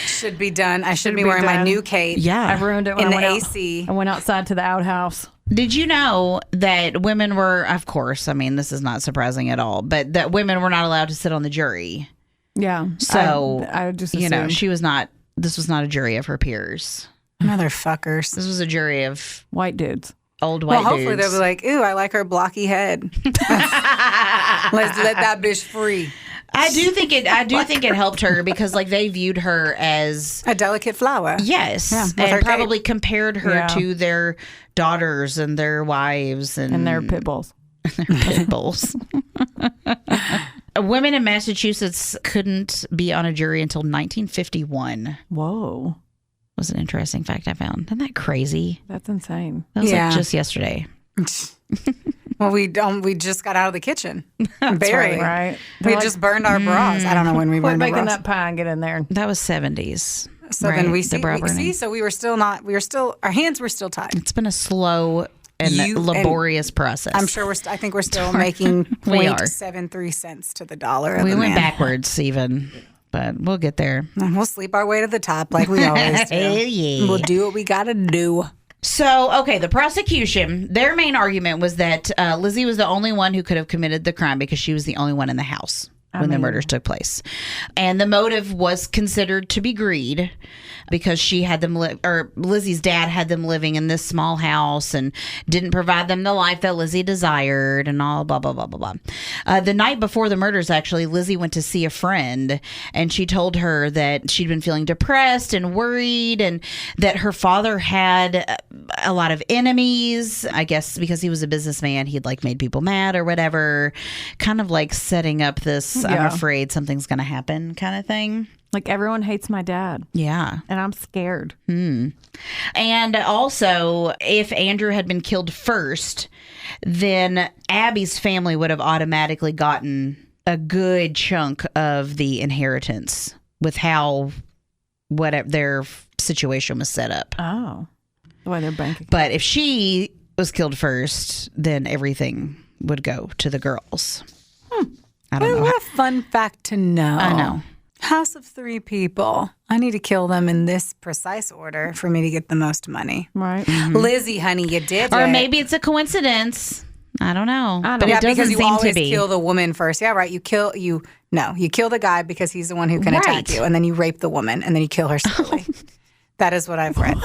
Should be done. I should be be wearing my done. new cape. Yeah. I ruined it when In I the went AC. I went outside to the outhouse. Did you know that women were, of course, I mean, this is not surprising at all, but that women were not allowed to sit on the jury. Yeah. So, I just you know, assumed. this was not a jury of her peers. Motherfuckers. This was a jury of White dudes. old white Well, hopefully dudes. they'll be like, ooh, I like her blocky head. Let's let that bitch free. I do think it helped her because like they viewed her as a delicate flower. Yes, with and her probably compared her to their daughters and their wives and their pit bulls. Pit bulls. Women in Massachusetts couldn't be on a jury until 1951. Whoa. Was an interesting fact I found. Isn't that crazy? That's insane. That was like just yesterday. Well, we just got out of the kitchen. Barely. Right. We just burned our bras. I don't know when we burned our bras. Making that pie and get in there. That was 70s. So then we see. So we were still not. We were still. Our hands were still tied. It's been a slow and laborious process. I'm sure I think we're still making 0.73 cents to the dollar. We went backwards even, but we'll get there. And we'll sleep our way to the top like we always do. Yeah. We'll do what we got to do. So, okay, the prosecution, their main argument was that Lizzie was the only one who could have committed the crime because she was the only one in the house when the murders took place. And the motive was considered to be greed because she had them Lizzie's dad had them living in this small house and didn't provide them the life that Lizzie desired and all blah, blah, blah, blah, blah. The night before the murders, actually, Lizzie went to see a friend and she told her that she'd been feeling depressed and worried and that her father had a lot of enemies. I guess because he was a businessman, he'd like made people mad or whatever, kind of like setting up this, I'm afraid something's going to happen kind of thing. Like everyone hates my dad. Yeah. And I'm scared. And also, if Andrew had been killed first, then Abby's family would have automatically gotten a good chunk of the inheritance with how whatever their situation was set up. Oh. The way their bank account. But if she was killed first, then everything would go to the girls. I don't know. What a fun fact to know. I know. House of 3 people. I need to kill them in this precise order for me to get the most money. Right. Lizzie, honey, you did Or it. maybe it's a coincidence. I don't know. But yeah, it doesn't because you seem always to be. kill the woman first. Yeah, right. You kill the guy because he's the one who can attack you, and then you rape the woman, and then you kill her slowly. That is what I've read.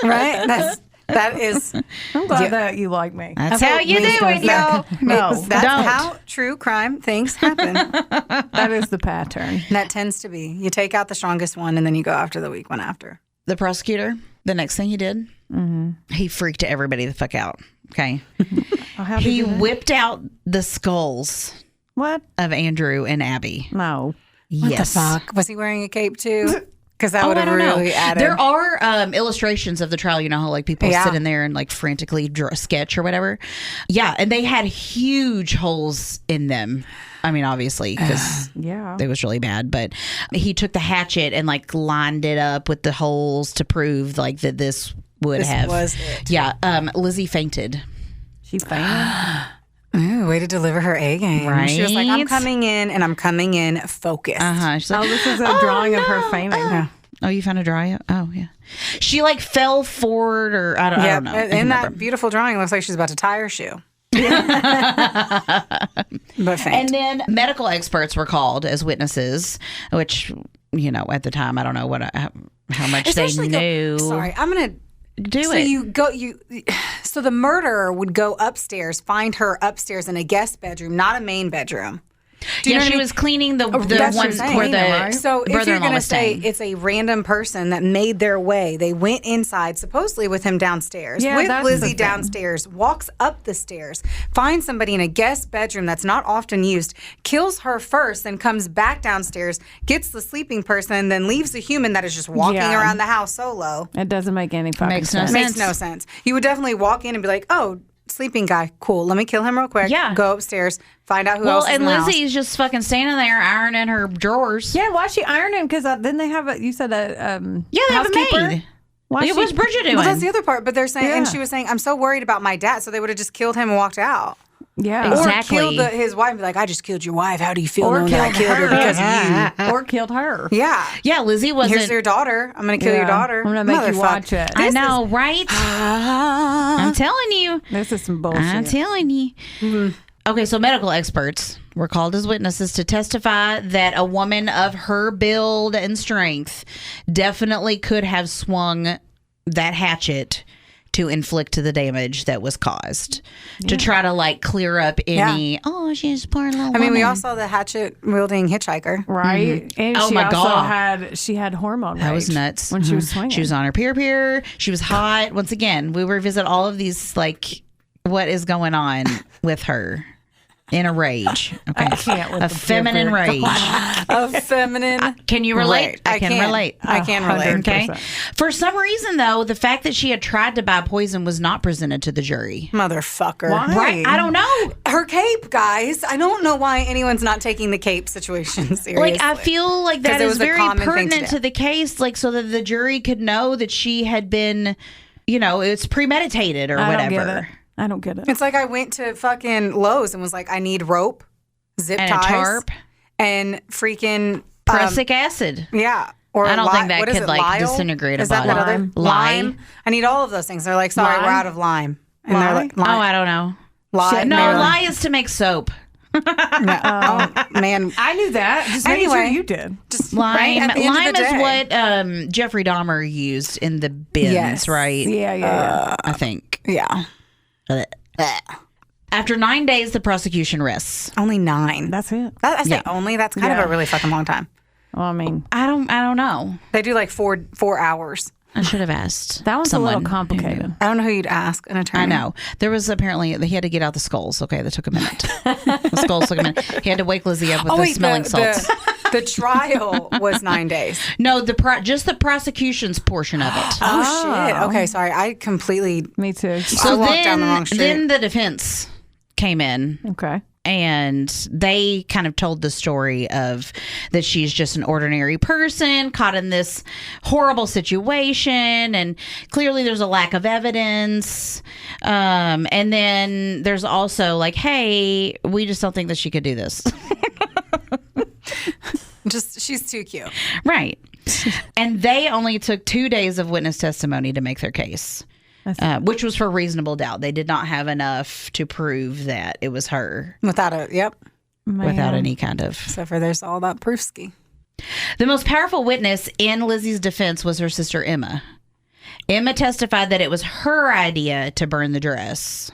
Right? That is. I'm glad that you like me. That's how you do it, y'all. No, that's don't. how true crime things happen. That is the pattern. That tends to be. You take out the strongest one, and then you go after the weak one after. The prosecutor, the next thing he did, he freaked everybody the fuck out. Okay. He whipped out the skulls What? of Andrew and Abby. No. What the fuck? Was he wearing a cape too? Because that would have really added. There are illustrations of the trial. You know how like people sit in there and like frantically draw, sketch or whatever. Yeah, and they had huge holes in them. I mean, obviously, because it was really bad. But he took the hatchet and like lined it up with the holes to prove like that this was it. Yeah. Lizzie fainted. She fainted. Ooh, way to deliver her A game. Right? She was like, I'm coming in and I'm coming in focused. She's like, this is a drawing of her fainting. Oh, you found a drawing? Oh, yeah. She like fell forward or I don't know. In that beautiful drawing, it looks like she's about to tie her shoe. But faint. And then medical experts were called as witnesses, which, you know, at the time, I don't know how much they knew. I'm going to do it. So the murderer would go upstairs, find her upstairs in a guest bedroom, not a main bedroom. She was cleaning the one where the So if you're going to say it's a random person that made their way, they went inside, supposedly with him downstairs, with Lizzie downstairs, walks up the stairs, finds somebody in a guest bedroom that's not often used, kills her first, then comes back downstairs, gets the sleeping person, then leaves the human that is just walking around the house solo. It doesn't make any fucking sense. Makes no sense. You would definitely walk in and be like, oh, sleeping guy, cool. Let me kill him real quick. Yeah. Go upstairs, find out who else is in the house. And Lizzie's just fucking standing there ironing her drawers. Yeah, why is she ironing? Because then they have you said a they have a maid. What was Bridget doing? Well, that's the other part. But they're saying, and she was saying, I'm so worried about my dad. So they would have just killed him and walked out. Yeah, exactly. Or killed his wife and be like, I just killed your wife. How do you feel knowing that I killed her because of you? Or killed her. Yeah. Yeah, Lizzie wasn't. Here's your daughter. I'm going to kill your daughter. I'm going to make you watch it. I know, right? I'm telling you. This is some bullshit. I'm telling you. Mm-hmm. Okay, so medical experts were called as witnesses to testify that a woman of her build and strength definitely could have swung that hatchet to inflict the damage that was caused, to try to like clear up any, she's a poor little woman. I mean, we all saw the hatchet-wielding hitchhiker. Right. And Oh she my also God. she had hormone That rage was nuts. when she was swinging. She was on her peer. She was hot. Once again, we revisit all of these, like, what is going on with her in a rage. Okay. I can't with a the feminine peer-peer. rage. A feminine. Can you relate? Rage. I can relate. I can relate. 100%. Okay. For some reason, though, the fact that she had tried to buy poison was not presented to the jury. Motherfucker. Why? Right? I don't know. Her cape, guys. I don't know why anyone's not taking the cape situation seriously. Like, I feel like that 'Cause it is was a very common thing to pertinent do. to the case, like, so that the jury could know that she had been, it's premeditated or I whatever. don't get it. I don't get it. It's like I went to fucking Lowe's and was like, I need rope, zip And a ties, tarp. and freaking Prussic acid. yeah. Or I don't think that what is could, it, like, Lyle? disintegrate a Is that body. that other Lime. I need all of those things. They're like, sorry, Lime? we're out of lime. And they're like, Oh, I don't know. lime. No, Maybe lye is to make soap. Oh, man. I knew that. Just making sure Anyway. you did. Just Lime, right at the end of lime the is day. what Jeffrey Dahmer used in the bins, Yes. right? Yeah. I think. Yeah. After 9 days, the prosecution rests. Only 9. That's it. I say only. That's kind of Yeah. a really fucking long time. Well, I mean, I don't know. They do like 4 hours. I should have asked. that one's someone a who little complicated. knew. I don't know who you'd ask. An attorney. I know. There was apparently, he had to get out the skulls. Okay, that took a minute. The skulls took a minute. He had to wake Lizzie up with the smelling salts. The trial was 9 days. No, just the prosecution's portion of it. Oh, shit. Okay, sorry. I completely. Me too. I walked down the wrong street. Then the defense came in. Okay. And they kind of told the story of that she's just an ordinary person caught in this horrible situation, and clearly there's a lack of evidence. And then there's also like, hey, we just don't think that she could do this. She's too cute. Right. And they only took 2 days of witness testimony to make their case. Which was for reasonable doubt. They did not have enough to prove that it was her Without any kind of. So for there's all that proof ski. The most powerful witness in Lizzie's defense was her sister Emma. Emma testified that it was her idea to burn the dress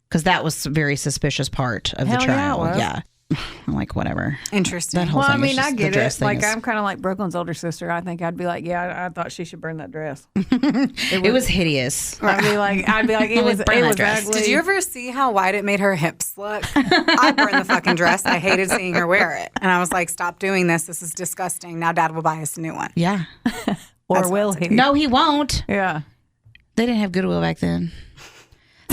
because that was a very suspicious part of Hell the yeah, it trial. was. Yeah. I'm like, whatever. Interesting. That whole Well, I thing mean, is just, I the get dress it. thing Like, is- I'm kind of like Brooklyn's older sister. I think I'd be like, yeah, I thought she should burn that dress. it was hideous. I'd be like, it was burn that was dress. ugly. Did you ever see how wide it made her hips look? I burned the fucking dress. I hated seeing her wear it. And I was like, stop doing this. This is disgusting. Now Dad will buy us a new one. Yeah. Or will he? No, he won't. Yeah. They didn't have Goodwill back then.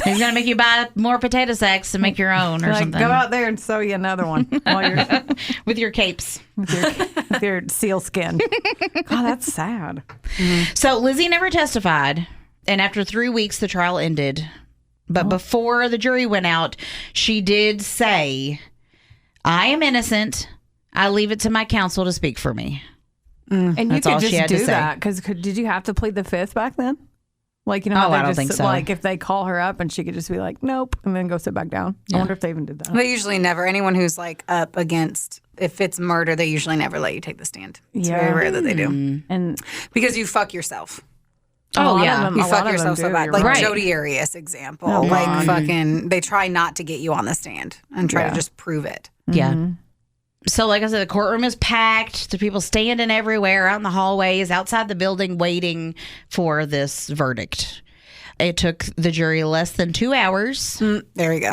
He's going to make you buy more potato sacks to make your own or Like, something. go out there and sew you another one while you're With your capes. with your seal skin. God, that's sad. So Lizzie never testified, and after 3 weeks, the trial ended. But before the jury went out, she did say, I am innocent. I leave it to my counsel to speak for me. And you That's all could she just had to do say. that because did you have to plead the fifth back then? Like, you know, how Oh, they I don't just, think so. Like, if they call her up and she could just be like, nope, and then go sit back down. I wonder if they even did that. They usually never. Anyone who's like up against, if it's murder, they usually never let you take the stand. It's Yeah. very rare that they do. And Because you fuck yourself. a lot yeah. of them, You a fuck lot of yourself them so do, bad. you're Like right. Jodi Arias example. Oh, like God. fucking, they try not to get you on the stand and try Yeah. to just prove it. Yeah. So, like I said, the courtroom is packed. The people standing everywhere out in the hallways, outside the building, waiting for this verdict. It took the jury less than 2 hours. There we go.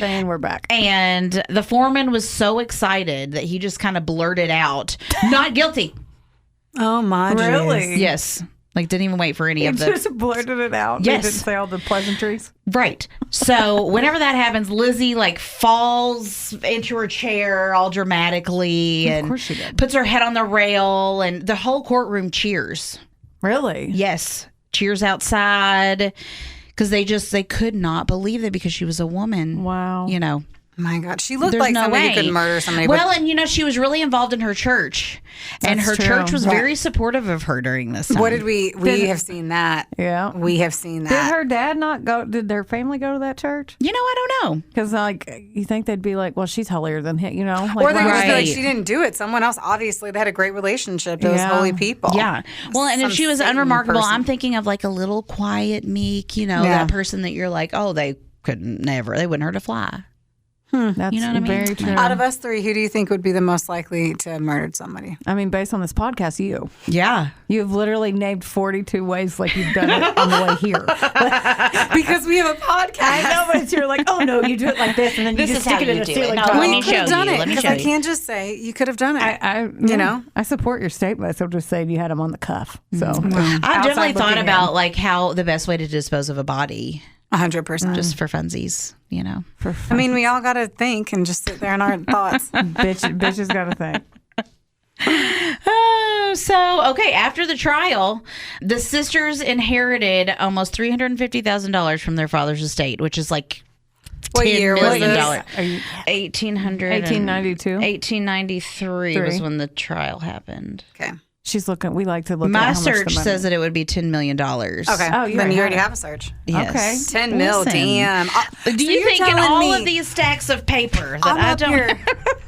Then we're back. And the foreman was so excited that he just kind of blurted out, not guilty. Oh my Really? Yes. Like, didn't even wait for any He of the. just blurted it out. Yes. They didn't say all the pleasantries. Right. So, whenever that happens, Lizzie, like, falls into her chair all dramatically and course she did. puts her head on the rail, and the whole courtroom cheers. Really? Yes. Cheers outside because they could not believe it because she was a woman. Wow. You know. My God, she looked There's like no somebody way. who could murder somebody. Well, and she was really involved in her church, and her true. church was Yeah. very supportive of her during this time. what did we have seen that? Yeah. We have seen Did that. her dad not go? Did their family go to that church? I don't know. Because you think they'd be like, well, she's holier than him, Like, or they would just be like, Right. she didn't do it. Someone else, obviously, they had a great relationship. Those Yeah. holy people. Yeah. Well, and if Some she was Satan unremarkable, person. I'm thinking of like a little quiet, meek, Yeah. that person that you're like, oh, they wouldn't hurt a fly. That's You know what I mean? very true. Out of us three, who do you think would be the most likely to have murdered somebody? I mean, based on this podcast, you. Yeah. You've literally named 42 ways like you've done it on the way here. Because we have a podcast. I know, but you're like, oh no, you do it like this, and then This you is just stick how it in you a do ceiling it. No, tile. let We me could have show done you. it Let me because show I you. can't just say you could have done it. I support your statement. So just saying you had them on the cuff. So I've outside definitely thought looking about in. like how the best way to dispose of a body, 100%. just for funsies, for I mean, we all got to think and just sit there in our thoughts. bitches got to think. Okay, after the trial, the sisters inherited almost $350,000 from their father's estate, which is like What $10 year was million. this? Are you 1892. 1892? 1893 was when the trial happened. Okay. She's looking. We like to look. My at how much the search money- says that it would be $10 million. Okay. Oh, you then already you already had it. have a search. Yes. Okay. 10 mil, Listen. damn. Do So you you're think in telling all me of these stacks of paper that I'm I up don't? here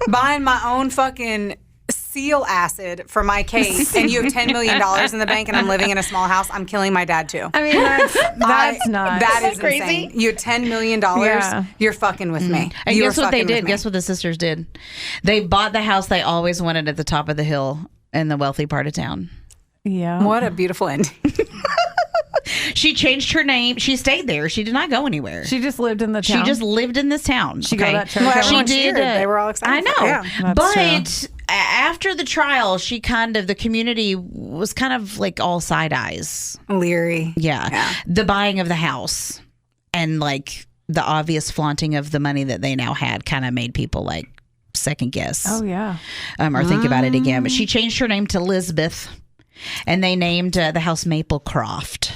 buying my own fucking seal acid for my case, and you have $10 million in the bank, and I'm living in a small house? I'm killing my dad too. I mean, that's not. That is crazy? insane. You had $10 million. Yeah. You're fucking with me. And You guess were what they fucking with did? me. Guess what the sisters did? They bought the house they always wanted at the top of the hill in the wealthy part of town. Yeah. What a beautiful ending. She changed her name. She stayed there. She did not go anywhere. She just lived in the town. She just lived in this town. She go to that church. Well, every everyone once- cheered. They were all excited. I know. Yeah. That's But after the trial, the community was kind of like all side eyes. Leery. Yeah. The buying of the house and like the obvious flaunting of the money that they now had kind of made people like second guess Oh yeah. or think about it again. But she changed her name to Lisbeth, and they named the house Maplecroft.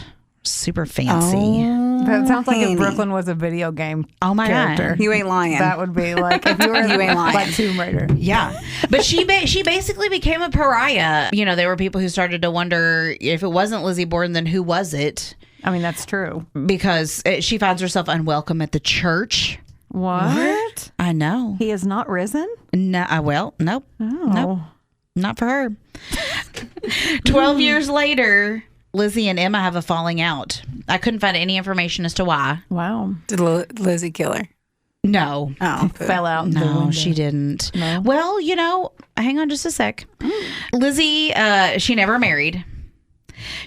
Super fancy. That sounds like Handy. if Brooklyn was a video game. Oh my character. God. You ain't lying. That would be like if you were You ain't lying. like Tomb Raider. Yeah, but she basically became a pariah. There were people who started to wonder if it wasn't Lizzie Borden, then who was it? I mean, that's true. Because she finds herself unwelcome at the church. What? I know. He is not risen? No, nope. Oh. Nope. Not for her. 12 years later, Lizzie and Emma have a falling out. I couldn't find any information as to why. Wow. Did Lizzie kill her? No. Oh, Fell out. the No, window. she didn't. No? Well, hang on just a sec. Lizzie, she never married.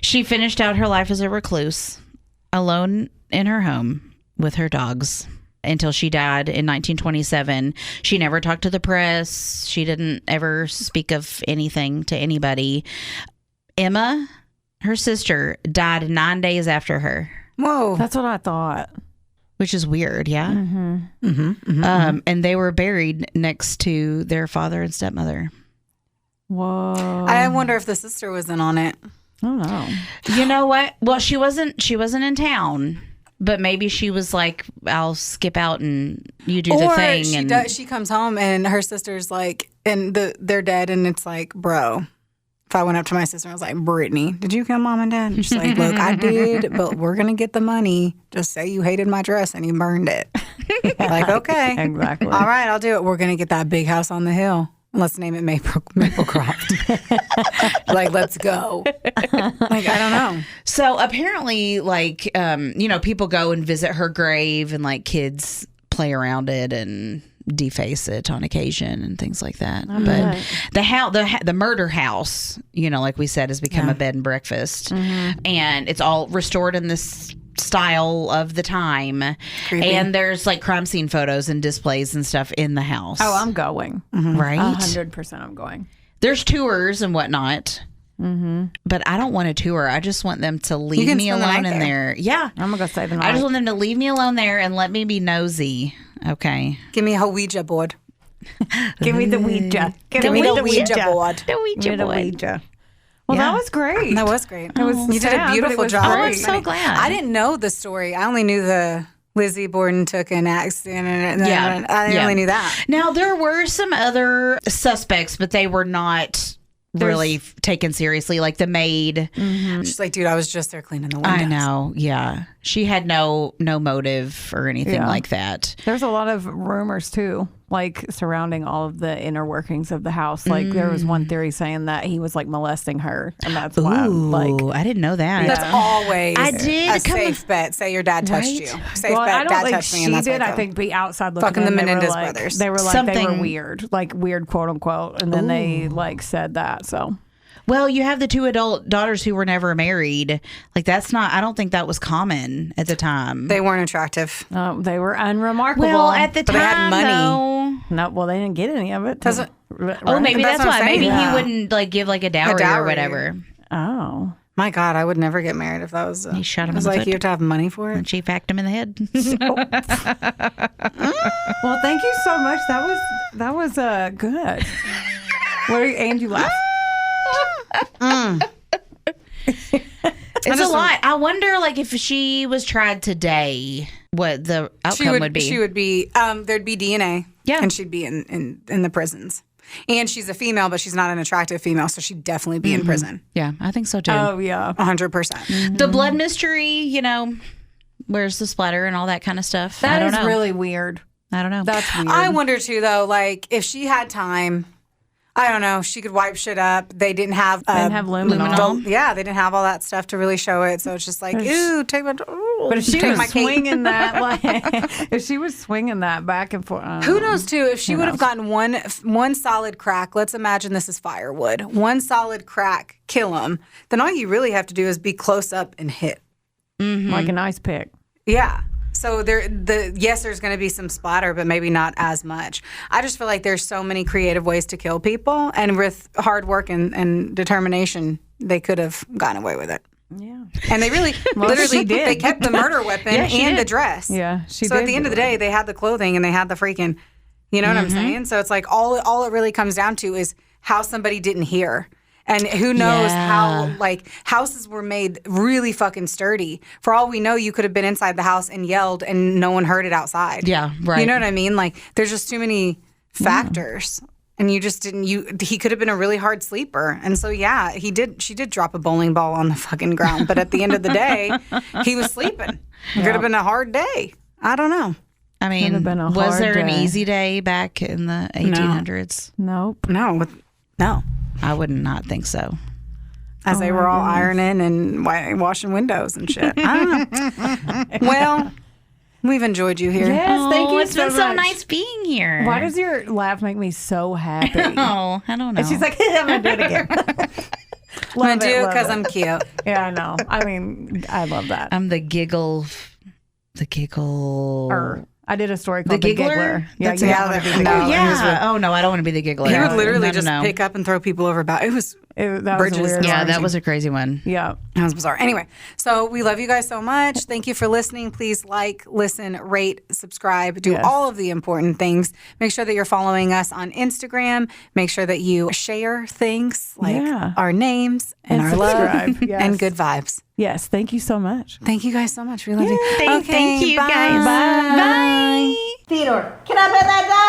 She finished out her life as a recluse, alone in her home with her dogs until she died in 1927. She never talked to the press. She didn't ever speak of anything to anybody. Emma, her sister, died 9 days after her, Whoa. That's what I thought. which is weird, yeah? Mm-hmm. And they were buried next to their father and stepmother. Whoa. I wonder if the sister was in on it. I don't know. You know what? Well, she wasn't in town, but maybe she was like, I'll skip out and you do the Or thing. she comes home and her sister's like, and they're dead, and it's like, bro. If I went up to my sister and was like, Brittany, did you kill mom and dad? And she's like, look, I did, but we're going to get the money. Just say you hated my dress and you burned it. Like, okay. Exactly. All right, I'll do it. We're going to get that big house on the hill. Let's name it Maplecroft. Like, let's go. Like, I don't know. So apparently, like, people go and visit her grave and like kids play around it and deface it on occasion and things like that. But the murder house, like we said, has become a bed and breakfast, and it's all restored in this style of the time. Creepy. And there's like crime scene photos and displays and stuff in the house. Oh, I'm going. right. 100% I'm going. There's tours and whatnot. But I don't want a tour. I just want them to leave can me spend the alone night in there. there. Yeah. I'm going to go stay the night. I just want them to leave me alone there and let me be nosy. Okay. Give me a Ouija board. Give me the Ouija. Give me the Ouija board. The Ouija Give me the board. Ouija. Well, Yeah. that was great. That was great. was You did sad, a but it beautiful was job. great. I'm so glad. I didn't know the story. I only knew the Lizzie Borden took an accident. And I only knew that. Now, there were some other suspects, but they were not really taken seriously, like the maid. She's like, dude, I was just there cleaning the windows. I know. Yeah. She had no motive or anything like that. There's a lot of rumors too, like surrounding all of the inner workings of the house. Like there was one theory saying that he was like molesting her, and that's why. Like, I didn't know that. That's always a safe bet. Say your dad touched you. Safe bet. I don't Dad think touched me, she and that's did. what I think be outside looking. Fucking the in, Menendez brothers. They were like they were weird, like weird, quote unquote, and then they like said that. So. Well, you have the 2 adult daughters who were never married. Like that's not. I don't think that was common at the time. They weren't attractive. They were unremarkable. Well, at the time, they had money. Though, no, well, they didn't get any of it. Doesn't. Oh, maybe that's why. Maybe Yeah. he wouldn't like give like a dowry or whatever. Oh. My God, I would never get married if that was. He shot him. It was in the like foot. you have to have money for it. And she whacked him in the head. Well, thank you so much. That was good. And you laugh. It's a lot. I wonder, like, if she was tried today, what the outcome would be. She would be. There'd be DNA. Yeah, and she'd be in the prisons. And she's a female, but she's not an attractive female, so she'd definitely be in prison. Yeah, I think so too. Oh yeah, 100%. The blood mystery, where's the splatter and all that kind of stuff. That I don't is know. really weird. I don't know. That's weird. I wonder too, though, like if she had time. I don't know. She could wipe shit up. They didn't have luminol. Yeah, they didn't have all that stuff to really show it. So it's just like, ooh, take my. Ooh, But if she take was my cake. swinging that, like, if she was swinging that back and forth, Who knows too? If she would have gotten one solid crack, let's imagine this is firewood. One solid crack, kill him. Then all you really have to do is be close up and hit. like an ice pick. Yeah. So there's going to be some splatter, but maybe not as much. I just feel like there's so many creative ways to kill people, and with hard work and determination, they could have gotten away with it. Yeah. And they really, literally, they kept the murder weapon and the dress. Yeah, she So did at the end of the day, they had the clothing and they had the freaking, you know what I'm saying? So it's like all it really comes down to is how somebody didn't hear. And who knows how, like, houses were made really fucking sturdy. For all we know, you could have been inside the house and yelled and no one heard it outside. Yeah, right. You know what I mean? Like, there's just too many factors. And you just didn't, he could have been a really hard sleeper. And so, yeah, she did drop a bowling ball on the fucking ground. But at the end of the day, he was sleeping. It could have been a hard day. I don't know. I mean, been a was hard there an day. easy day back in the 1800s? Nope. No. I would not think so. As they were all ironing and washing windows and shit. I don't know. Well, we've enjoyed you here. Yes, thank you It's so been so much. nice being here. Why does your laugh make me so happy? Oh, I don't know. And she's like, I'm going to do it again. I'm going to do it because I'm cute. Yeah, I know. I mean, I love that. I'm the giggle. I did a story called The The Giggler? Giggler. Yeah, That's- you yeah, don't wanna that- be the no. Giggler. Yeah. Oh, no, I don't want to be the giggler. He would literally No, just no. pick up and throw people over. It was That was Bridges. weird. Yeah, Sorry. that was a crazy one. Yeah. That was bizarre. Anyway, so we love you guys so much. Thank you for listening. Please like, listen, rate, subscribe, do Yes. all of the important things. Make sure that you're following us on Instagram. Make sure that you share things like Yeah. our names and our subscribe. love Yes. and good vibes. Yes. Thank you so much. Thank you guys so much. We love you. Thank you, bye. guys. Bye. Bye. Theodore, can I pet that dog?